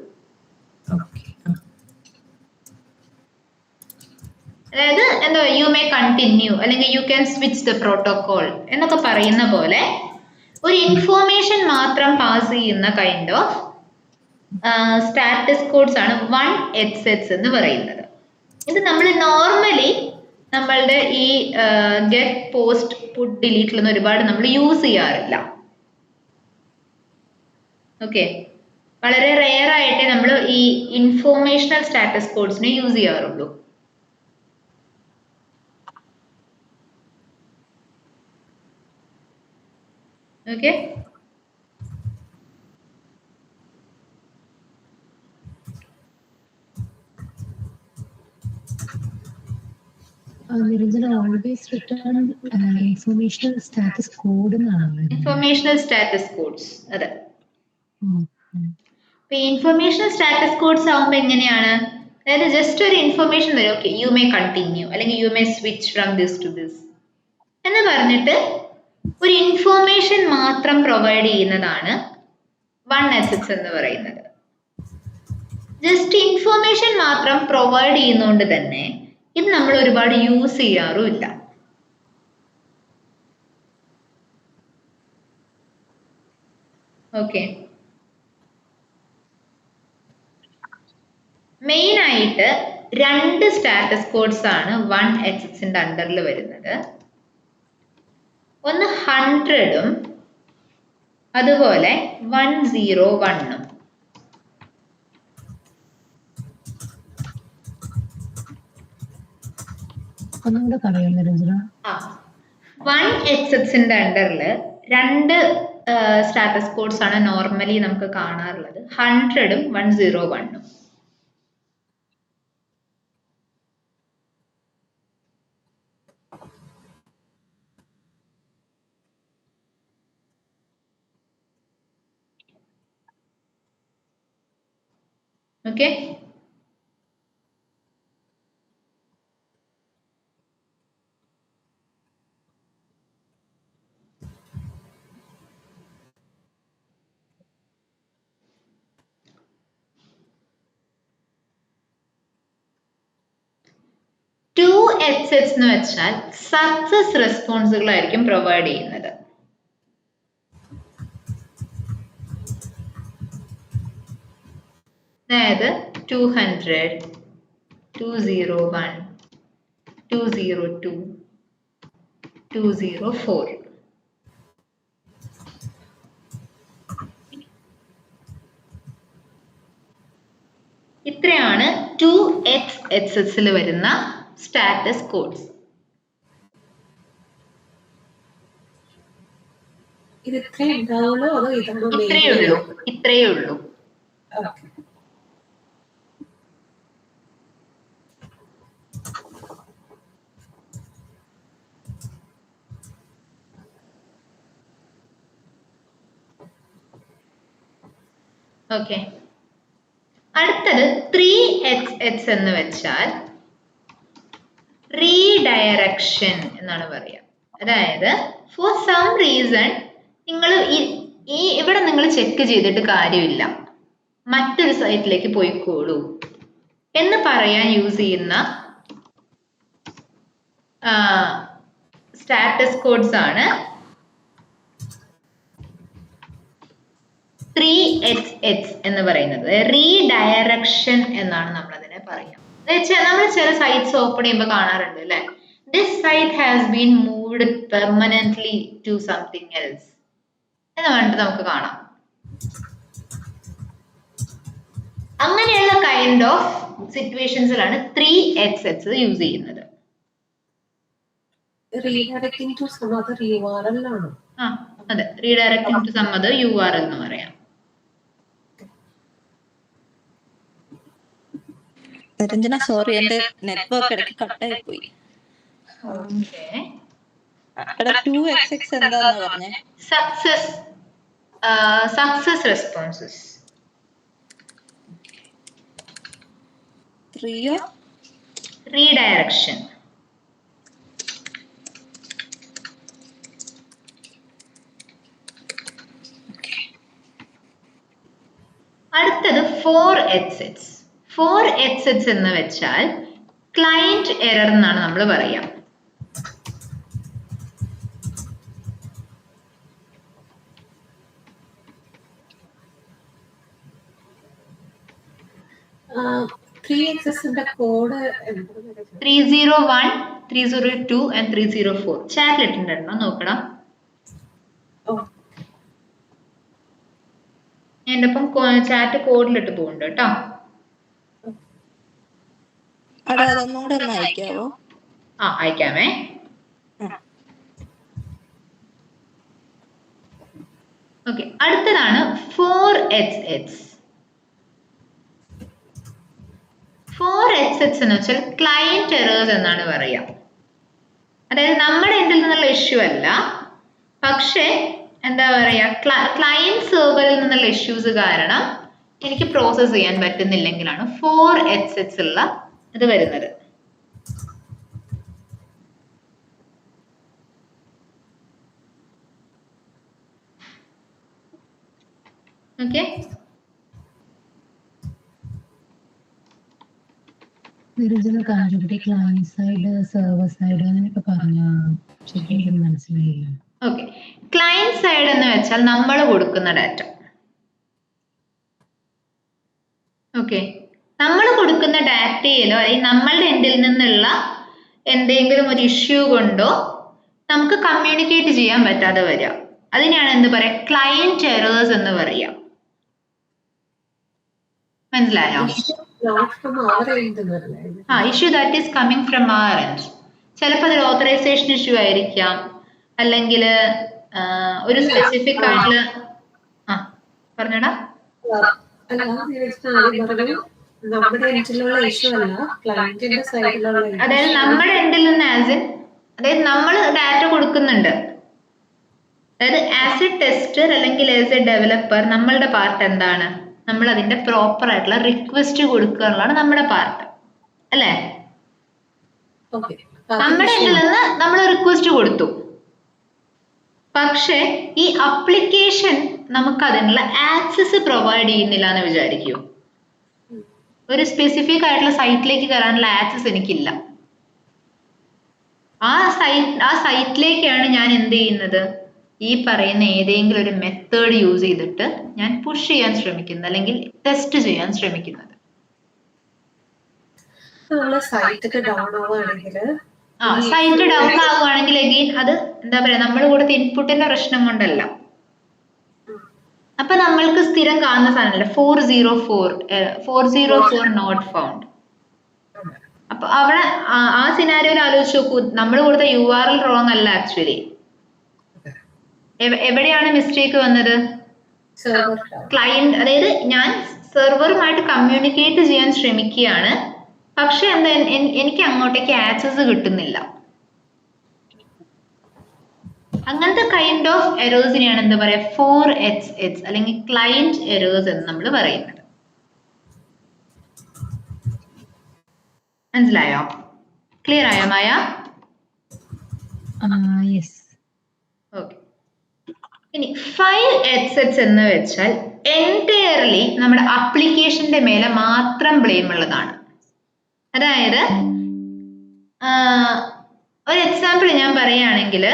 അതായത് എന്താ, യു മേ കണ്ടിന്യൂ അല്ലെങ്കിൽ you can switch the protocol എന്നൊക്കെ പറയുന്ന പോലെ ഒരു ഇൻഫോർമേഷൻ മാത്രം പാസ് ചെയ്യുന്ന കൈൻഡ് ഓഫ് സ്റ്റാറ്റസ് കോഡ്സ് ആണ് 1xx എന്ന് പറയുന്നത്. ഇത് നമ്മൾ നോർമലി നമ്മളുടെ ഈ ഗെറ്റ് പോസ്റ്റ് പുട്ട് ഡിലീറ്റിലൊന്നും ഒരുപാട് നമ്മൾ യൂസ് ചെയ്യാറില്ല. ഓക്കെ, വളരെ റെയർ ആയിട്ടേ നമ്മൾ ഈ ഇൻഫോർമേഷണൽ സ്റ്റാറ്റസ് കോഡ്സിനെ യൂസ് ചെയ്യാറുള്ളൂ. Okay, Niranjana always return informational status code എന്നാണ്. ഇൻഫോർമേഷണൽ സ്റ്റാറ്റസ് കോഡ്സ്, അതെ. ഇൻഫോർമേഷണൽ സ്റ്റാറ്റസ് കോഡ്സ് ആവുമ്പോൾ എങ്ങനെയാണ്, അതായത് ജസ്റ്റ് ഒരു ഇൻഫർമേഷൻ വരും, ഓക്കെ യു മേ കണ്ടിന്യൂ അല്ലെങ്കിൽ you may switch from this to this എന്ന് പറഞ്ഞിട്ട് ഒരു ഇൻഫോർമേഷൻ മാത്രം പ്രൊവൈഡ് ചെയ്യുന്നതാണ് 1xx എന്ന് പറയുന്നത്. ജസ്റ്റ് ഇൻഫോർമേഷൻ മാത്രം പ്രൊവൈഡ് ചെയ്യുന്നതുകൊണ്ട് തന്നെ ഇത് നമ്മൾ ഒരുപാട് യൂസ് ചെയ്യാറുമില്ല. ഓക്കെ, മെയിൻ ആയിട്ട് 2 സ്റ്റാറ്റസ് കോഡ്സ് ആണ് 1xxന്റെ അണ്ടറിൽ വരുന്നത്. ഒന്ന് 100ഉം അതുപോലെ 101ഉം. ഒന്നുകൂടെ പറയാം നിരഞ്ജന. 1xxന്റെ അണ്ടറിൽ 2 സ്റ്റാറ്റസ് കോഡ്സ് ആണ് നോർമലി നമുക്ക് കാണാറുള്ളത്, 100ഉം 101ഉം. ഓക്കെ, xx എന്ന് വെച്ചാൽ സക്സസ് റെസ്പോൺസുകളായിരിക്കും പ്രൊവൈഡ് ചെയ്യുന്നത്. അതായത് 200, 201, 202, 204. ഇത്രയാണ് 2xxൽ വരുന്ന സ്റ്റാറ്റസ് കോഡ്സ്. ഇത് ഇത്രേ ഉണ്ടാവുള്ളൂ അതോ ഇതാണോ ഇത്രയേ ഉള്ളൂ. ഓക്കെ. ഓക്കെ, അടുത്തത് 3xx എന്ന് വെച്ചാൽ റീഡയറക്ഷൻ എന്നാണ് പറയുക. അതായത് ഫോർ സം റീസൺ നിങ്ങൾ ഇവിടെ നിങ്ങൾ ചെക്ക് ചെയ്തിട്ട് കാര്യമില്ല, മറ്റൊരു സൈറ്റിലേക്ക് പോയിക്കോളൂ എന്ന് പറയാൻ യൂസ് ചെയ്യുന്ന സ്റ്റാറ്റസ് കോഡ്സ് ആണ് 3xx എന്ന് പറയുന്നത്. റീഡയറക്ഷൻ എന്നാണ് നമ്മൾ അതിനെ പറയുക. നമ്മൾ ചില സൈറ്റ്സ് ഓപ്പൺ ചെയ്യുമ്പോൾ കാണാറുണ്ട് അല്ലെ, this site has been moved permanently to something else എന്ന് പറഞ്ഞിട്ട് നമുക്ക് കാണാം. അങ്ങനെയുള്ള കൈൻഡ് ഓഫ് സിറ്റുവേഷൻസിലാണ് 3xx യൂസ് ചെയ്യുന്നത്. Redirecting to some other URL ആണോ? അതെ, redirecting to some other URL എന്ന് പറയാം. നിരഞ്ജന സോറി, എന്റെ നെറ്റ്വർക്ക് ഇടയ്ക്ക് കട്ടായി പോയി. ഓക്കേ, 2xx എന്താന്ന് പറഞ്ഞേ? Success responses. 3 റീഡയറക്ഷൻ. അടുത്തത് 4xx. 4xx എന്ന് വെച്ചാൽ ക്ലയന്റ് എറർ എന്നാണ് നമ്മൾ പറയാം. 3xsന്റെ കോഡ് 301, 302 and 304 ചാറ്റിൽ ഇട്ടിട്ടുണ്ടോ നോക്കണം. എൻ്റെ ഒപ്പം ചാറ്റ് കോഡിലിട്ട് പോകുന്നുണ്ട് കേട്ടോ. അതൊന്നുകൂടെ ഒന്ന് അയക്കാവോ? അയക്കാമേ. ഓക്കെ, അടുത്തതാണ് 4HH. 4HH എന്ന് വെച്ചാൽ ക്ലയന്റ് എറേഴ്സ് എന്നാണ് പറയുക. അതായത് നമ്മുടെ എൻഡിൽ നിന്നുള്ള ഇഷ്യൂ അല്ല, പക്ഷേ എന്താ പറയാ, ക്ലയന്റ് സെർവറിൽ നിന്നുള്ള ഇഷ്യൂസ് കാരണം എനിക്ക് പ്രോസസ് ചെയ്യാൻ പറ്റുന്നില്ലെങ്കിലാണ് 4HH ഉള്ള ഇത് വരുന്നത്. ഓക്കെ, നിരഞ്ജന കാര്യം ക്ലയന്റ് സൈഡ് സെർവർ സൈഡ് അങ്ങനെയൊക്കെ പറഞ്ഞ ശരിക്കും മനസ്സിലായില്ല. ഓക്കെ, ക്ലയന്റ് സൈഡ് എന്ന് വെച്ചാൽ നമ്മൾ കൊടുക്കുന്ന ഡാറ്റ. ഓക്കെ, നമ്മൾ കൊടുക്കുന്ന ഡാറ്റയിലോ അല്ലെങ്കിൽ നമ്മളുടെ എൻഡിൽ നിന്നുള്ള എന്തെങ്കിലും ഒരു ഇഷ്യൂ കൊണ്ടോ നമുക്ക് കമ്മ്യൂണിക്കേറ്റ് ചെയ്യാൻ പറ്റാതെ വരിക, അതിനെയാണ് എന്ത് പറയാ, ക്ലയന്റ് എറേഴ്സ് എന്ന് പറയാം. മനസ്സിലായോ? Issue that is coming from our end. ചിലപ്പോൾ അതൊരു ഓത്തറൈസേഷൻ ഇഷ്യൂ ആയിരിക്കാം, അല്ലെങ്കിൽ ഒരു സ്പെസിഫിക് ആയിട്ടുള്ള പറഞ്ഞോടാ. അതായത് നമ്മുടെ എൻഡിൽ നിന്ന് അതായത് നമ്മൾ ഡാറ്റ കൊടുക്കുന്നുണ്ട്. അതായത് ആസ് എ ടെസ്റ്റർ അല്ലെങ്കിൽ ആസ് എ ഡെവലപ്പർ നമ്മളുടെ പാർട്ട് എന്താണ്, നമ്മൾ അതിന്റെ പ്രോപ്പർ ആയിട്ടുള്ള റിക്വസ്റ്റ് കൊടുക്കുക എന്നുള്ളതാണ് നമ്മുടെ പാർട്ട്, അല്ലേ? നമ്മുടെ എൻഡിൽ നിന്ന് നമ്മൾ റിക്വസ്റ്റ് കൊടുത്തു, പക്ഷെ ഈ അപ്ലിക്കേഷൻ നമുക്ക് അതിനുള്ള ആക്സസ് പ്രൊവൈഡ് ചെയ്യുന്നില്ല എന്ന് വിചാരിക്കൂ. ഒരു സ്പെസിഫിക് ആയിട്ടുള്ള സൈറ്റിലേക്ക് കയറാനുള്ള ആക്സസ് എനിക്കില്ല. ആ സൈറ്റിലേക്കാണ് ഞാൻ എന്ത് ചെയ്യുന്നത്, ഈ പറയുന്ന ഏതെങ്കിലും ഒരു മെത്തേഡ് യൂസ് ചെയ്തിട്ട് ഞാൻ പുഷ് ചെയ്യാൻ ശ്രമിക്കുന്നത് അല്ലെങ്കിൽ ടെസ്റ്റ് ചെയ്യാൻ ശ്രമിക്കുന്നത്. സൈറ്റ് ഡൗൺ ആവുകയാണെങ്കിൽ അഗെയിൻ അത് എന്താ പറയാ, നമ്മൾ കൊടുത്ത ഇൻപുട്ടിന്റെ പ്രശ്നം കൊണ്ടല്ല. അപ്പൊ നമ്മൾക്ക് സ്ഥിരം കാണുന്ന സാധനമല്ല 404 നോട്ട് ഫൗണ്ട്. അപ്പൊ അവിടെ ആ സിനാരിയോയിൽ ആലോചിച്ച് നോക്കൂ, നമ്മൾ കൊടുത്ത URL റോങ് അല്ല ആക്ച്വലി. എവിടെയാണ് മിസ്റ്റേക്ക് വന്നത്? ക്ലയന്റ്, അതായത് ഞാൻ സെർവറുമായിട്ട് കമ്മ്യൂണിക്കേറ്റ് ചെയ്യാൻ ശ്രമിക്കുകയാണ്, പക്ഷെ എന്താ എനിക്ക് അങ്ങോട്ടേക്ക് ആക്സസ് കിട്ടുന്നില്ല. അങ്ങനത്തെ കൈൻഡ് ഓഫ് എറേഴ്സിനെയാണ് എന്താ പറയാ 4HH അല്ലെങ്കിൽ ക്ലയന്റ് എറേഴ്സ് എന്ന് നമ്മൾ പറയുന്നത്. മനസ്സിലായോ? ക്ലിയർ ആയോ മായ? യെസ്. ഓക്കെ, ഇനി 5HH എന്ന് വെച്ചാൽ എൻറ്റയർലി നമ്മുടെ അപ്ലിക്കേഷന്റെ മേലെ മാത്രം ബ്ലെയിം ഉള്ളതാണ്. അതായത് ഒരു എക്സാമ്പിൾ ഞാൻ പറയുകയാണെങ്കിൽ,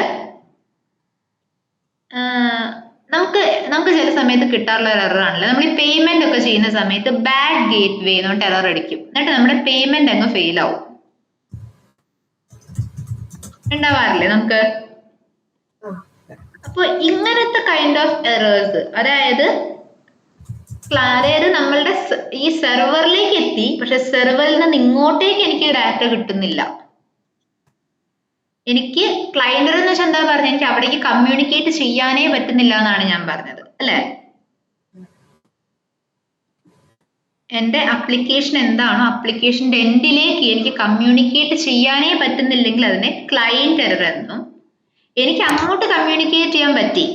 നമുക്ക് ചില സമയത്ത് കിട്ടാറുള്ള ഒരു എറർ ആണല്ലോ, നമ്മൾ ഈ പേയ്മെന്റ് ഒക്കെ ചെയ്യുന്ന സമയത്ത് ബാഡ് ഗേറ്റ് വേ എന്ന് പറഞ്ഞിട്ട് എറർ അടിക്കും, എന്നിട്ട് നമ്മുടെ പേയ്മെന്റ് അങ്ങ് ഫെയിൽ ആവും. ഉണ്ടാവാറില്ലേ നമുക്ക്? അപ്പൊ ഇങ്ങനത്തെ കൈൻഡ് ഓഫ് എറേഴ്സ്, അതായത് നമ്മളുടെ ഈ സെർവറിലേക്ക് എത്തി, പക്ഷെ സെർവറിൽ നിന്ന് ഇങ്ങോട്ടേക്ക് എനിക്ക് ഡാറ്റ കിട്ടുന്നില്ല. എനിക്ക് ക്ലയന്റ് എന്ന് വെച്ചാൽ എന്താ പറഞ്ഞത്, എനിക്ക് അവിടേക്ക് കമ്മ്യൂണിക്കേറ്റ് ചെയ്യാനേ പറ്റുന്നില്ല എന്നാണ് ഞാൻ പറഞ്ഞത്, അല്ലെ? എന്റെ അപ്ലിക്കേഷൻ എന്താണോ അപ്ലിക്കേഷന്റെ എൻഡിലേക്ക് എനിക്ക് കമ്മ്യൂണിക്കേറ്റ് ചെയ്യാനേ പറ്റുന്നില്ലെങ്കിൽ അതിനെ ക്ലയന്റ് എറർ എന്നും, എനിക്ക് അങ്ങോട്ട് കമ്മ്യൂണിക്കേറ്റ് ചെയ്യാൻ പറ്റി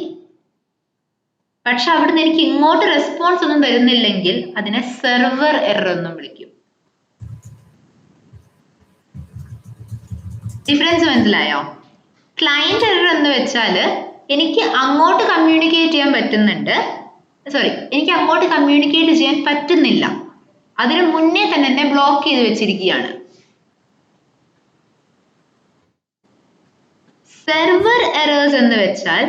പക്ഷെ അവിടുന്ന് എനിക്ക് ഇങ്ങോട്ട് റെസ്പോൺസ് ഒന്നും തരുന്നില്ലെങ്കിൽ അതിനെ സെർവർ എറർ എന്നും വിളിക്കും. ഡിഫറൻസ് മനസ്സിലായോ? ക്ലയന്റ് എറർ എന്ന് വെച്ചാല് എനിക്ക് അങ്ങോട്ട് കമ്മ്യൂണിക്കേറ്റ് ചെയ്യാൻ പറ്റുന്നുണ്ട്, എനിക്ക് അങ്ങോട്ട് കമ്മ്യൂണിക്കേറ്റ് ചെയ്യാൻ പറ്റുന്നില്ല, അതിന് മുന്നേ തന്നെ എന്നെ ബ്ലോക്ക് ചെയ്ത് വെച്ചിരിക്കുകയാണ്. സെർവർ എറേഴ്സ് എന്ന് വെച്ചാൽ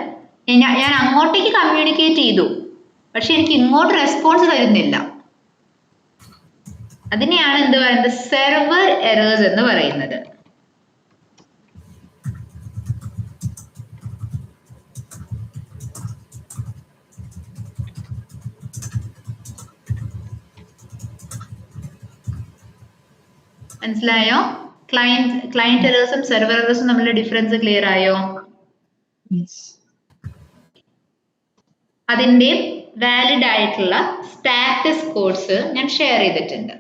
ഞാൻ അങ്ങോട്ടേക്ക് കമ്മ്യൂണിക്കേറ്റ് ചെയ്തു പക്ഷെ എനിക്ക് ഇങ്ങോട്ട് റെസ്പോൺസ് തരുന്നില്ല. അതിനെയാണ് എന്ത് പറയുന്നത്, സെർവർ എറേഴ്സ് എന്ന് പറയുന്നത്. മനസ്സിലായോ? ക്ലയന്റ് എറേഴ്സും സെർവർ എറേഴ്സും തമ്മിലുള്ള ഡിഫറൻസ് ക്ലിയർ ആയോ? അതിന്റെ വാലിഡ് ആയിട്ടുള്ള സ്റ്റാറ്റസ് കോഡ്സ് ഞാൻ ഷെയർ ചെയ്തിട്ടുണ്ട്.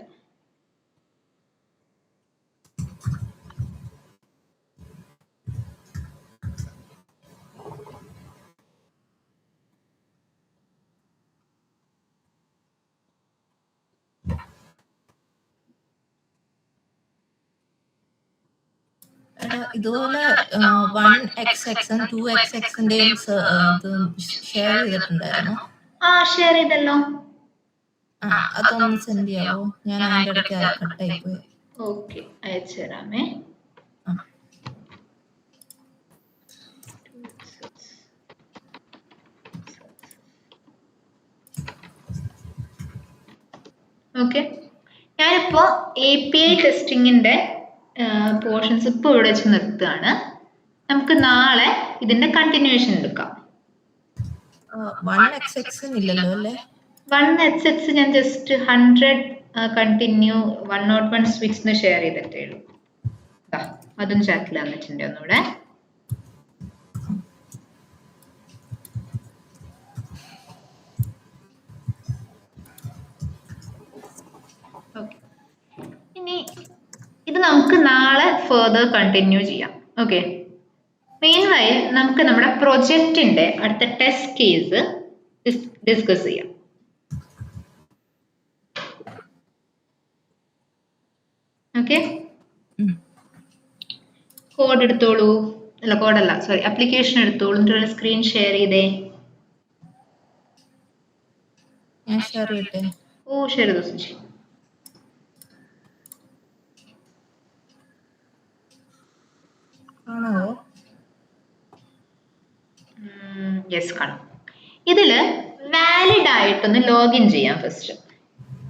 ഇതുപോലെ 1xx 2xxന്റെയും ഷെയർ ചെയ്തിട്ടുണ്ടായിരുന്നു. ഷെയർ ചെയ്തല്ലോ. അതൊന്ന് സെൻഡ് ചെയ്യാവോ? ഞാൻ അതിന്റെ ഇടയ്ക്ക് കട്ടായി പോയി. ഓക്കെ, അയച്ചു തരാമേ. ഓക്കെ, ഞാനിപ്പോ API ടെസ്റ്റിങ്ങിന്റെ പോർഷൻസ് ഇപ്പൊ ഇവിടെ വെച്ച് നിർത്തുകയാണ്. നമുക്ക് നാളെ ഇതിന്റെ കണ്ടിന്യൂഷൻ എടുക്കാം. 1xx ഇല്ലല്ലോ അല്ലേ? 1xx ഞാൻ ജസ്റ്റ് 100 കണ്ടിന്യൂ 101 സ്വിച്ച് ഷെയർ ചെയ്തിട്ടേ ഉള്ളൂ. അതും ചാറ്റിൽ വന്നിട്ടുണ്ട് ഒന്നുകൂടെ. ഇനി ഇത് നമുക്ക് നാളെ ഫർദർ കണ്ടിന്യൂ ചെയ്യാം. ഓക്കെ, മെയിൻവൈൽ നമുക്ക് നമ്മുടെ പ്രൊജക്റ്റിന്റെ അടുത്ത ടെസ്റ്റ് കേസ് ഡിസ്കസ് ചെയ്യാം. ഓക്കെ, കോഡ് എടുത്തോളൂ. അല്ല, കോഡല്ല, സോറി, ആപ്ലിക്കേഷൻ എടുത്തോളൂ. എന്നിട്ട് സ്ക്രീൻ ഷെയർ ചെയ്തേ. ഞാൻ ഷെയർ ചെയ്യട്ടെ? ഓ, ഷെയർ ചെയ്തു സുജി. യെസ്, കാണാം. ഇതില് വാലിഡ് ആയിട്ടൊന്ന് ലോഗിൻ ചെയ്യാം. ഫസ്റ്റ്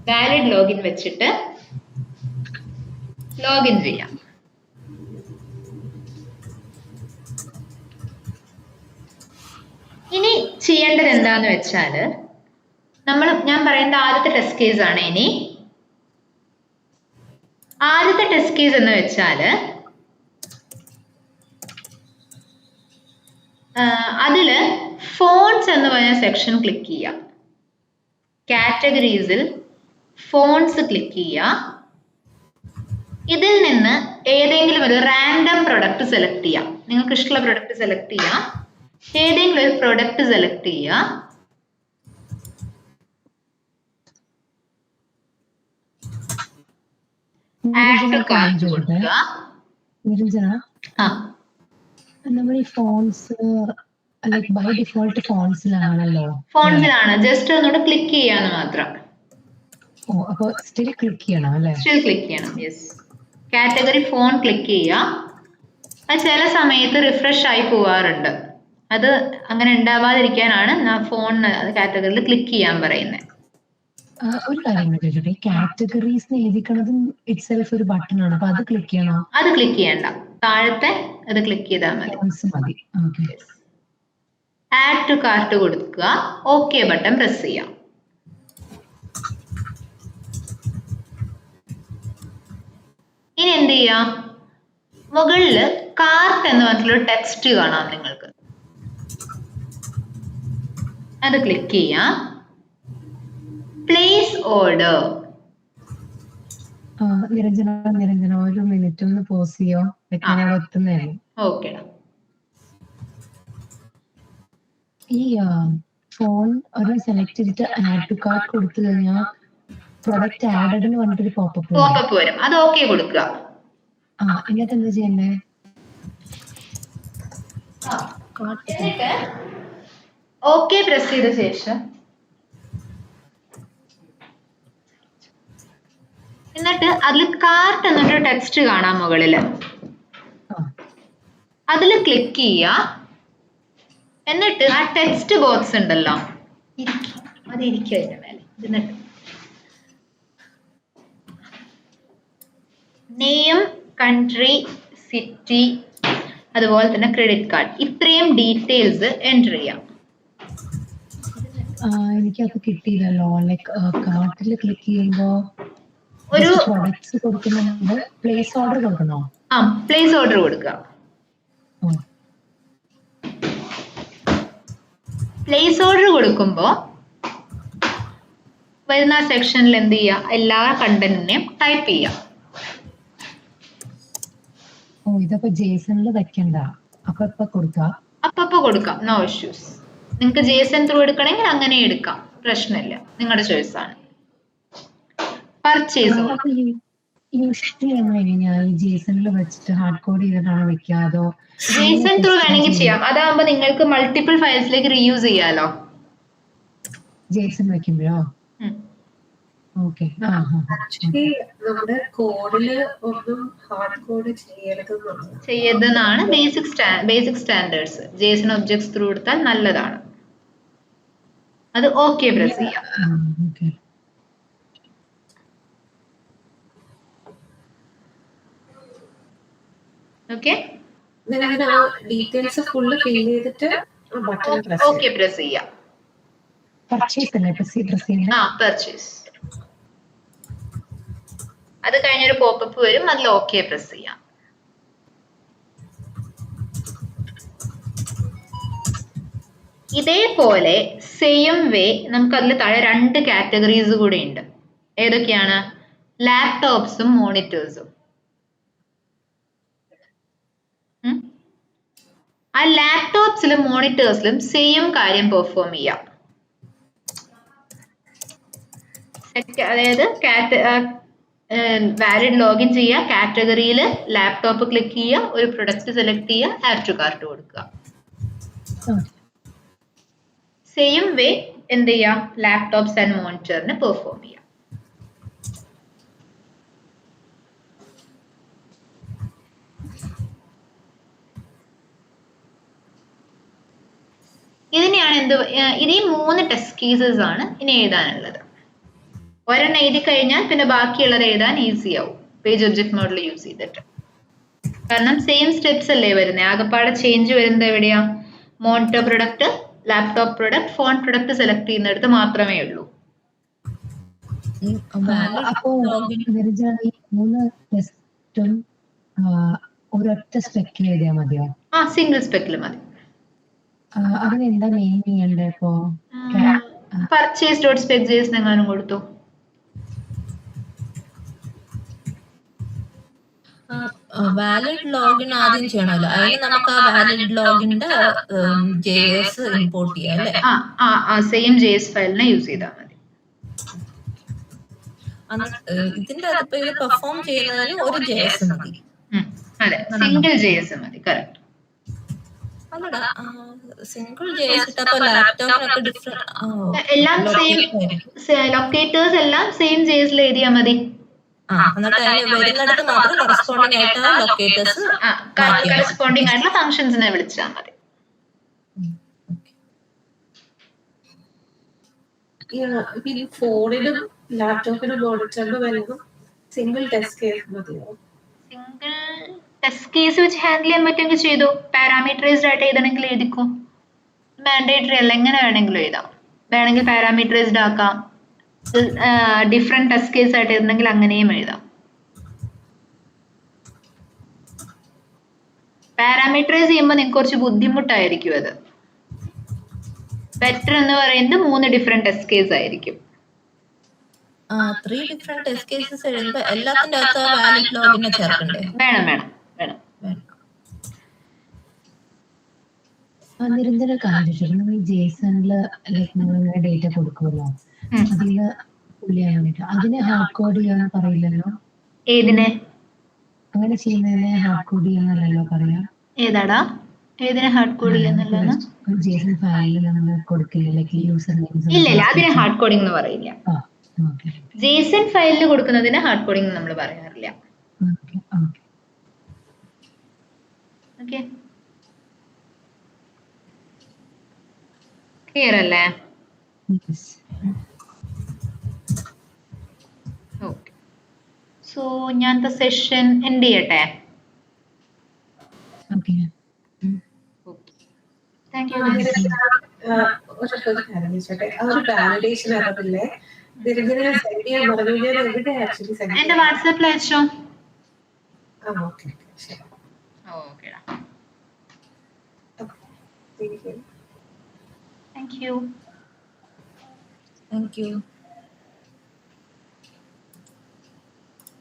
വാലിഡ് ലോഗിൻ വെച്ചിട്ട് ലോഗിൻ ചെയ്യാം. ഇനി ചെയ്യേണ്ടത് എന്താന്ന് വെച്ചാല് ഞാൻ പറയുന്ന ആദ്യത്തെ ടെസ്റ്റ് കേസ് ആണ്. ഇനി ആദ്യത്തെ ടെസ്റ്റ് കേസ് എന്ന് വെച്ചാല് അതില് ഫോൺസ് എന്ന് പറഞ്ഞ സെക്ഷൻ ക്ലിക്ക് ചെയ്യാം. കാറ്റഗറീസിൽ ഫോൺസ് ക്ലിക്ക് ചെയ്യുക. ഇതിൽ നിന്ന് ഏതെങ്കിലും ഒരു റാൻഡം പ്രൊഡക്റ്റ് സെലക്ട് ചെയ്യാം. നിങ്ങൾക്ക് ഇഷ്ടമുള്ള പ്രൊഡക്റ്റ് സെലക്ട് ചെയ്യാം. ഏതെങ്കിലും ഒരു പ്രൊഡക്റ്റ് സെലക്ട് ചെയ്യുക. ആഡ് ടു കാർട്ട് കൊടുക്കുക. നമ്മൾ ഈ ഫോൺസ് ബൈ ഡിഫോൾട്ട് ഫോൺസിലാണല്ലോ. ഫോൺസിലാണ്, ജസ്റ്റ് ഒന്നുകൂടെ ക്ലിക്ക് ചെയ്യാന്ന് മാത്രം. ഓ, അപ്പൊ സ്റ്റിൽ ക്ലിക്ക് ചെയ്യണം അല്ലേ? സ്റ്റിൽ ക്ലിക്ക് ചെയ്യണം. യെസ്, കാറ്റഗറി ഫോൺ ക്ലിക്ക് ചെയ്യുക. അത് ചില സമയത്ത് റിഫ്രഷ് ആയി പോവാറുണ്ട്. അത് അങ്ങനെ ഉണ്ടാവാതിരിക്കാനാണ് ഫോൺ കാറ്റഗറിയിൽ ക്ലിക്ക് ചെയ്യാൻ പറയുന്നത്. ഒരു കാര്യം ചോദിച്ചോട്ടെ, കാറ്റഗറീസ് എഴുതിക്കണതും ഇറ്റ്സെൽഫ് ഒരു ബട്ടൺ ആണ്. അപ്പൊ അത് ക്ലിക്ക് ചെയ്യണോ? അത് ക്ലിക്ക് ചെയ്യണ്ട, താഴത്തെ അത് ക്ലിക്ക് ചെയ്താൽ മതി. ആഡ് ടു കാർട്ട് കൊടുക്കുക. ഓക്കെ ബട്ടൺ പ്രസ് ചെയ്യാം. ഇനി എന്ത് ചെയ്യാം? മുകളില് കാർട്ട് എന്ന് പറഞ്ഞിട്ടുള്ള ടെക്സ്റ്റ് കാണാം നിങ്ങൾക്ക്. അത് ക്ലിക്ക് ചെയ്യാം. Place order. നിരഞ്ജന ഒരു മിനിറ്റ് ഒന്ന് പോസ് ചെയ്യോ? ഓക്കെ. ഈ ഫോൺ ഒരു സെലക്ട് ചെയ്തിട്ട് ആഡ് ടു കാർട്ട് കൊടുത്തു കഴിഞ്ഞാൽ പ്രൊഡക്റ്റ് ആഡഡ് എന്ന് പറഞ്ഞിട്ടൊരു പോപ്പപ്പ് വരും. അത് ഓക്കെ കൊടുക്കുക. എന്നിട്ട് എന്താ ചെയ്യണ്ടേ? ഓക്കെ പ്രസ് ചെയ്ത ശേഷം എന്നിട്ട് അതിൽ കാർട്ട് എന്നൊരു ടെക്സ്റ്റ് കാണാം മുകളില്. അതിൽ ക്ലിക്ക് ചെയ്യുക. എന്നിട്ട് ആ ടെക്സ്റ്റ് ബോക്സ് ഉണ്ടല്ലോ, അത് ഇരിക്കും അതിന്റെ മേലെ. എന്നിട്ട് നെയിം, കൺട്രി, സിറ്റി, അതുപോലെ തന്നെ ക്രെഡിറ്റ് കാർഡ്, ഇത്രയും ഡീറ്റെയിൽസ് എൻ്റർ ചെയ്യാം. എനിക്കത് കിട്ടിയില്ലല്ലോ. ലൈക്ക് കാർട്ടിൽ ക്ലിക്ക് ചെയ്യുമ്പോൾ ഒരു പ്രൊഡക്ട്സ് കൊടുക്കുന്നുണ്ട്. പ്ലേസ് ഓർഡർ കൊടുക്കണോ? പ്ലേസ് ഓർഡർ കൊടുക്കുക. പ്ലേസ് ഓർഡർ കൊടുക്കുമ്പോൾ വരുന്ന സെക്ഷനിൽ എന്ത് ചെയ്യുക, എല്ലാ കണ്ടന്റിനെയും ടൈപ്പ് ചെയ്യുക. ഇതപ്പോ ജേസണിൽ വെക്കണ്ട, അപ്പൊ കൊടുക്കാം. അപ്പൊ കൊടുക്കാം, നോ ഇഷ്യൂസ്. നിങ്ങൾക്ക് ജേസൺ ത്രൂ എടുക്കണമെങ്കിൽ അങ്ങനെ എടുക്കാം, പ്രശ്നമില്ല, നിങ്ങളുടെ ചോയ്സ് ആണ്. പർച്ചേസ് ജേസണിൽ വെച്ചിട്ട് ഹാർഡ് കോഡ് ചെയ്തിട്ടാണ് വെക്കുക, അതോ ജേസൺ ത്രൂ വേണമെങ്കിൽ ചെയ്യാം. അതാകുമ്പോൾ നിങ്ങൾക്ക് മൾട്ടിപ്പിൾ ഫയൽസിലേക്ക് റീയൂസ് ചെയ്യാലോ ജേസൺ വെക്കുമ്പോഴോ? ഓക്കെ. ആക്ച്വലി നമ്മുടെ കോഡില് ഒന്നും ഹാർഡ് കോഡ് ചെയ്യരുതെന്നാണ് basic standards. JSON objects through എടുത്താൽ നല്ലതാണ്. അത് ഓക്കെ പ്രസ് ചെയ്യാം. ഓക്കെ, ഡീറ്റെയിൽസ് ഫുള്ള് ഫിൽ ചെയ്തിട്ട് ഓക്കെ പ്രസ് ചെയ്യാം. പർച്ചേസ്. അത് കഴിഞ്ഞൊരു പോപ്പപ്പ് വരും, അതിൽ ഓക്കെ പ്രസ് ചെയ്യാം. ഇതേപോലെ സെയിം വേ നമുക്ക് അതിൽ താഴെ 2 കാറ്റഗറീസ് കൂടെ ഉണ്ട്. ഏതൊക്കെയാണ്? ലാപ്ടോപ്സും മോണിറ്റേഴ്സും. ആ ലാപ്ടോപ്സിലും മോണിറ്റേഴ്സിലും സെയിം കാര്യം പെർഫോം ചെയ്യാം. അതായത് വാലിഡ് ലോഗിൻ ചെയ്യുക, കാറ്റഗറിയിൽ ലാപ്ടോപ്പ് ക്ലിക്ക് ചെയ്യുക, ഒരു പ്രൊഡക്റ്റ് സെലക്ട് ചെയ്യുക, ആഡ് ടു കാർട്ട് കൊടുക്കുക. സെയിം വേ എന്ത് ചെയ്യാം, ലാപ്ടോപ്സ് ആൻഡ് മോണിറ്ററിന് പെർഫോം ചെയ്യാം. ഇതിനെയാണ് ഇതേ 3 ടെസ്റ്റ് കേസസ് ആണ് ഇനി എഴുതാനുള്ളത്. ഒരെണ്ണം എഴുതി കഴിഞ്ഞാൽ പിന്നെ ബാക്കിയുള്ളത് എഴുതാൻ ഈസി ആവും പേജ് ഒബ്ജക്ട് മോഡൽ യൂസ് ചെയ്തിട്ട്. കാരണം സെയിം സ്റ്റെപ്സ് അല്ലേ വരുന്നത്. ആകെപ്പാടെ ചേഞ്ച് വരുന്നത് എവിടെയാ? Monitor product, laptop product, phone product select ചെയ്യുന്നിടത്ത് മാത്രമേ ഉള്ളൂ. അപ്പോ 3 ടെസ്റ്റും ഒരൊറ്റ സ്പെക്കിൽ എഴുതിയാൽ മതിയോ? സിംഗിൾ സ്പെക്കിൽ മതി. അതിനെന്താ മെയിൻ ചെയ്യണ്ടേ? ഇപ്പോ പർച്ചേസ് ഡോട്ട് സ്പെക് ജേസ് എങ്ങാനും കൊടുത്തു. വാലിഡ് ലോഗിൻ ആദ്യം ചെയ്യണമല്ലോ. അതിന് നമുക്ക് ആ വാലിഡ് ലോഗിന്റെ JS ഇമ്പോർട്ട് ചെയ്യാം അല്ലേ? സെയിം JS ഫയലിനെ യൂസ് ചെയ്താൽ മതി. ഇതിന്റെ അതിപ്പോ ഇത് പെർഫോം ചെയ്യുന്നതിന് ഒരു JS മതി. അതെ, സിംഗിൾ JS മതി. കറക്റ്റ്. അല്ലടാ, സിംഗിൾ JS ഇട്ടപ്പോ ലാപ്ടോപ്പിനൊക്കെ ഡിഫറെന്റ് എല്ലാം സെയിം ലൊക്കേറ്റേഴ്സ് എല്ലാം സെയിം JS എഴുതിയാൽ മതി. എന്നിട്ട് അതിന് വരുന്നിടത്ത് മാത്രം കറസ്പോണ്ടിങ് ആയിട്ട് ലൊക്കേറ്റേഴ്സ് കറസ്പോണ്ടിങ് ആയിട്ടുള്ള ഫങ്ഷൻസിനെ വിളിച്ചാൽ മതി. ഫോണിലും ലാപ്ടോപ്പിനും മോണിറ്ററിനും വരുമ്പോൾ സിംഗിൾ ടെസ്റ്റ് കേസ് മതിയോ? സിംഗിൾ ടെസ്റ്റ് കേസ് വെച്ച് ഹാൻഡിൽ ചെയ്യാൻ പറ്റുമെങ്കിൽ ചെയ്തു. പാരാമീറ്ററൈസ്ഡ് ആയിട്ട് എഴുതണമെങ്കിൽ എഴുതിക്കോ. മാൻഡേറ്ററി അല്ല, എങ്ങനെ വേണമെങ്കിലും എഴുതാം. വേണമെങ്കിൽ പാരാമീറ്ററൈസ്ഡ് ആക്കാം. ഡിഫറെന്റ് ടെസ്റ്റ് കേസ് ആയിട്ട് എഴുതണമെങ്കിൽ അങ്ങനെയും എഴുതാം. പാരാമീറ്ററൈസ് ചെയ്യുമ്പോൾ നിങ്ങൾക്ക് കുറച്ച് ബുദ്ധിമുട്ടായിരിക്കും. അത് ബെറ്റർ എന്ന് പറയുന്നത് 3 ഡിഫറെന്റ് ടെസ്റ്റ് കേസ് ആയിരിക്കും. 3 ഡിഫറെന്റ് ടെസ്റ്റ് കേസസ് എഴുതുമ്പോൾ എല്ലാത്തിന്റെ അകത്ത് വാലിഡ് ലോഗിനെ ചേർക്കണ്ടേ? വേണം. നിരന്തര കാര്യം നമ്മൾ ജേസണില് നമ്മൾ ഡേറ്റ കൊടുക്കുമല്ലോ, അതിന് പുള്ളിയാൻ വേണ്ടിട്ട് അതിനെ ഹാർഡ് കോഡ് ചെയ്യാൻ പറയില്ലല്ലോ. ഏതിനെ? അങ്ങനെ ചെയ്യുന്നതിനെ ഹാർഡ് കോഡ് ചെയ്യാന്നല്ലോ പറയാ. ഏതാടാ? ഏതിനെ ഹാർഡ് കോഡ് ചെയ്യാന്നുള്ളതാണ്? ജേസൺ ഫയലിൽ നമ്മൾ കൊടുക്കില്ല യൂസർ നെയിം. ഇല്ല, അതിനെ ഹാർഡ് കോഡിംഗ് എന്ന് പറയില്ല. ജേസൺ ഫയലിൽ കൊടുക്കുന്നതിന് ഹാർഡ് കോഡിംഗ് നമ്മൾ പറയാറില്ല. ഓക്കെ, ക്ലിയർ അല്ലേ? ഓക്കെ, സോ ഞാനത്തെ സെഷൻ എൻഡ് ചെയ്യട്ടെ. ഓക്കെ. Thank you. ഒരു കാര്യം ചോദിച്ചോട്ടെ, ആ ഒരു വാലിഡേഷൻ അറിവില്ലേ നിരഞ്ജന സെൻഡ് ചെയ്യാൻ പറഞ്ഞു, ഞാൻ എവിടെ ആക്ച്വലി സെൻഡ് എന്റെ വാട്സാപ്പിൽ അയച്ചോ. ഓക്കെ ശരി. ഓക്കേടാ. Thank you. Thank you. Thank you.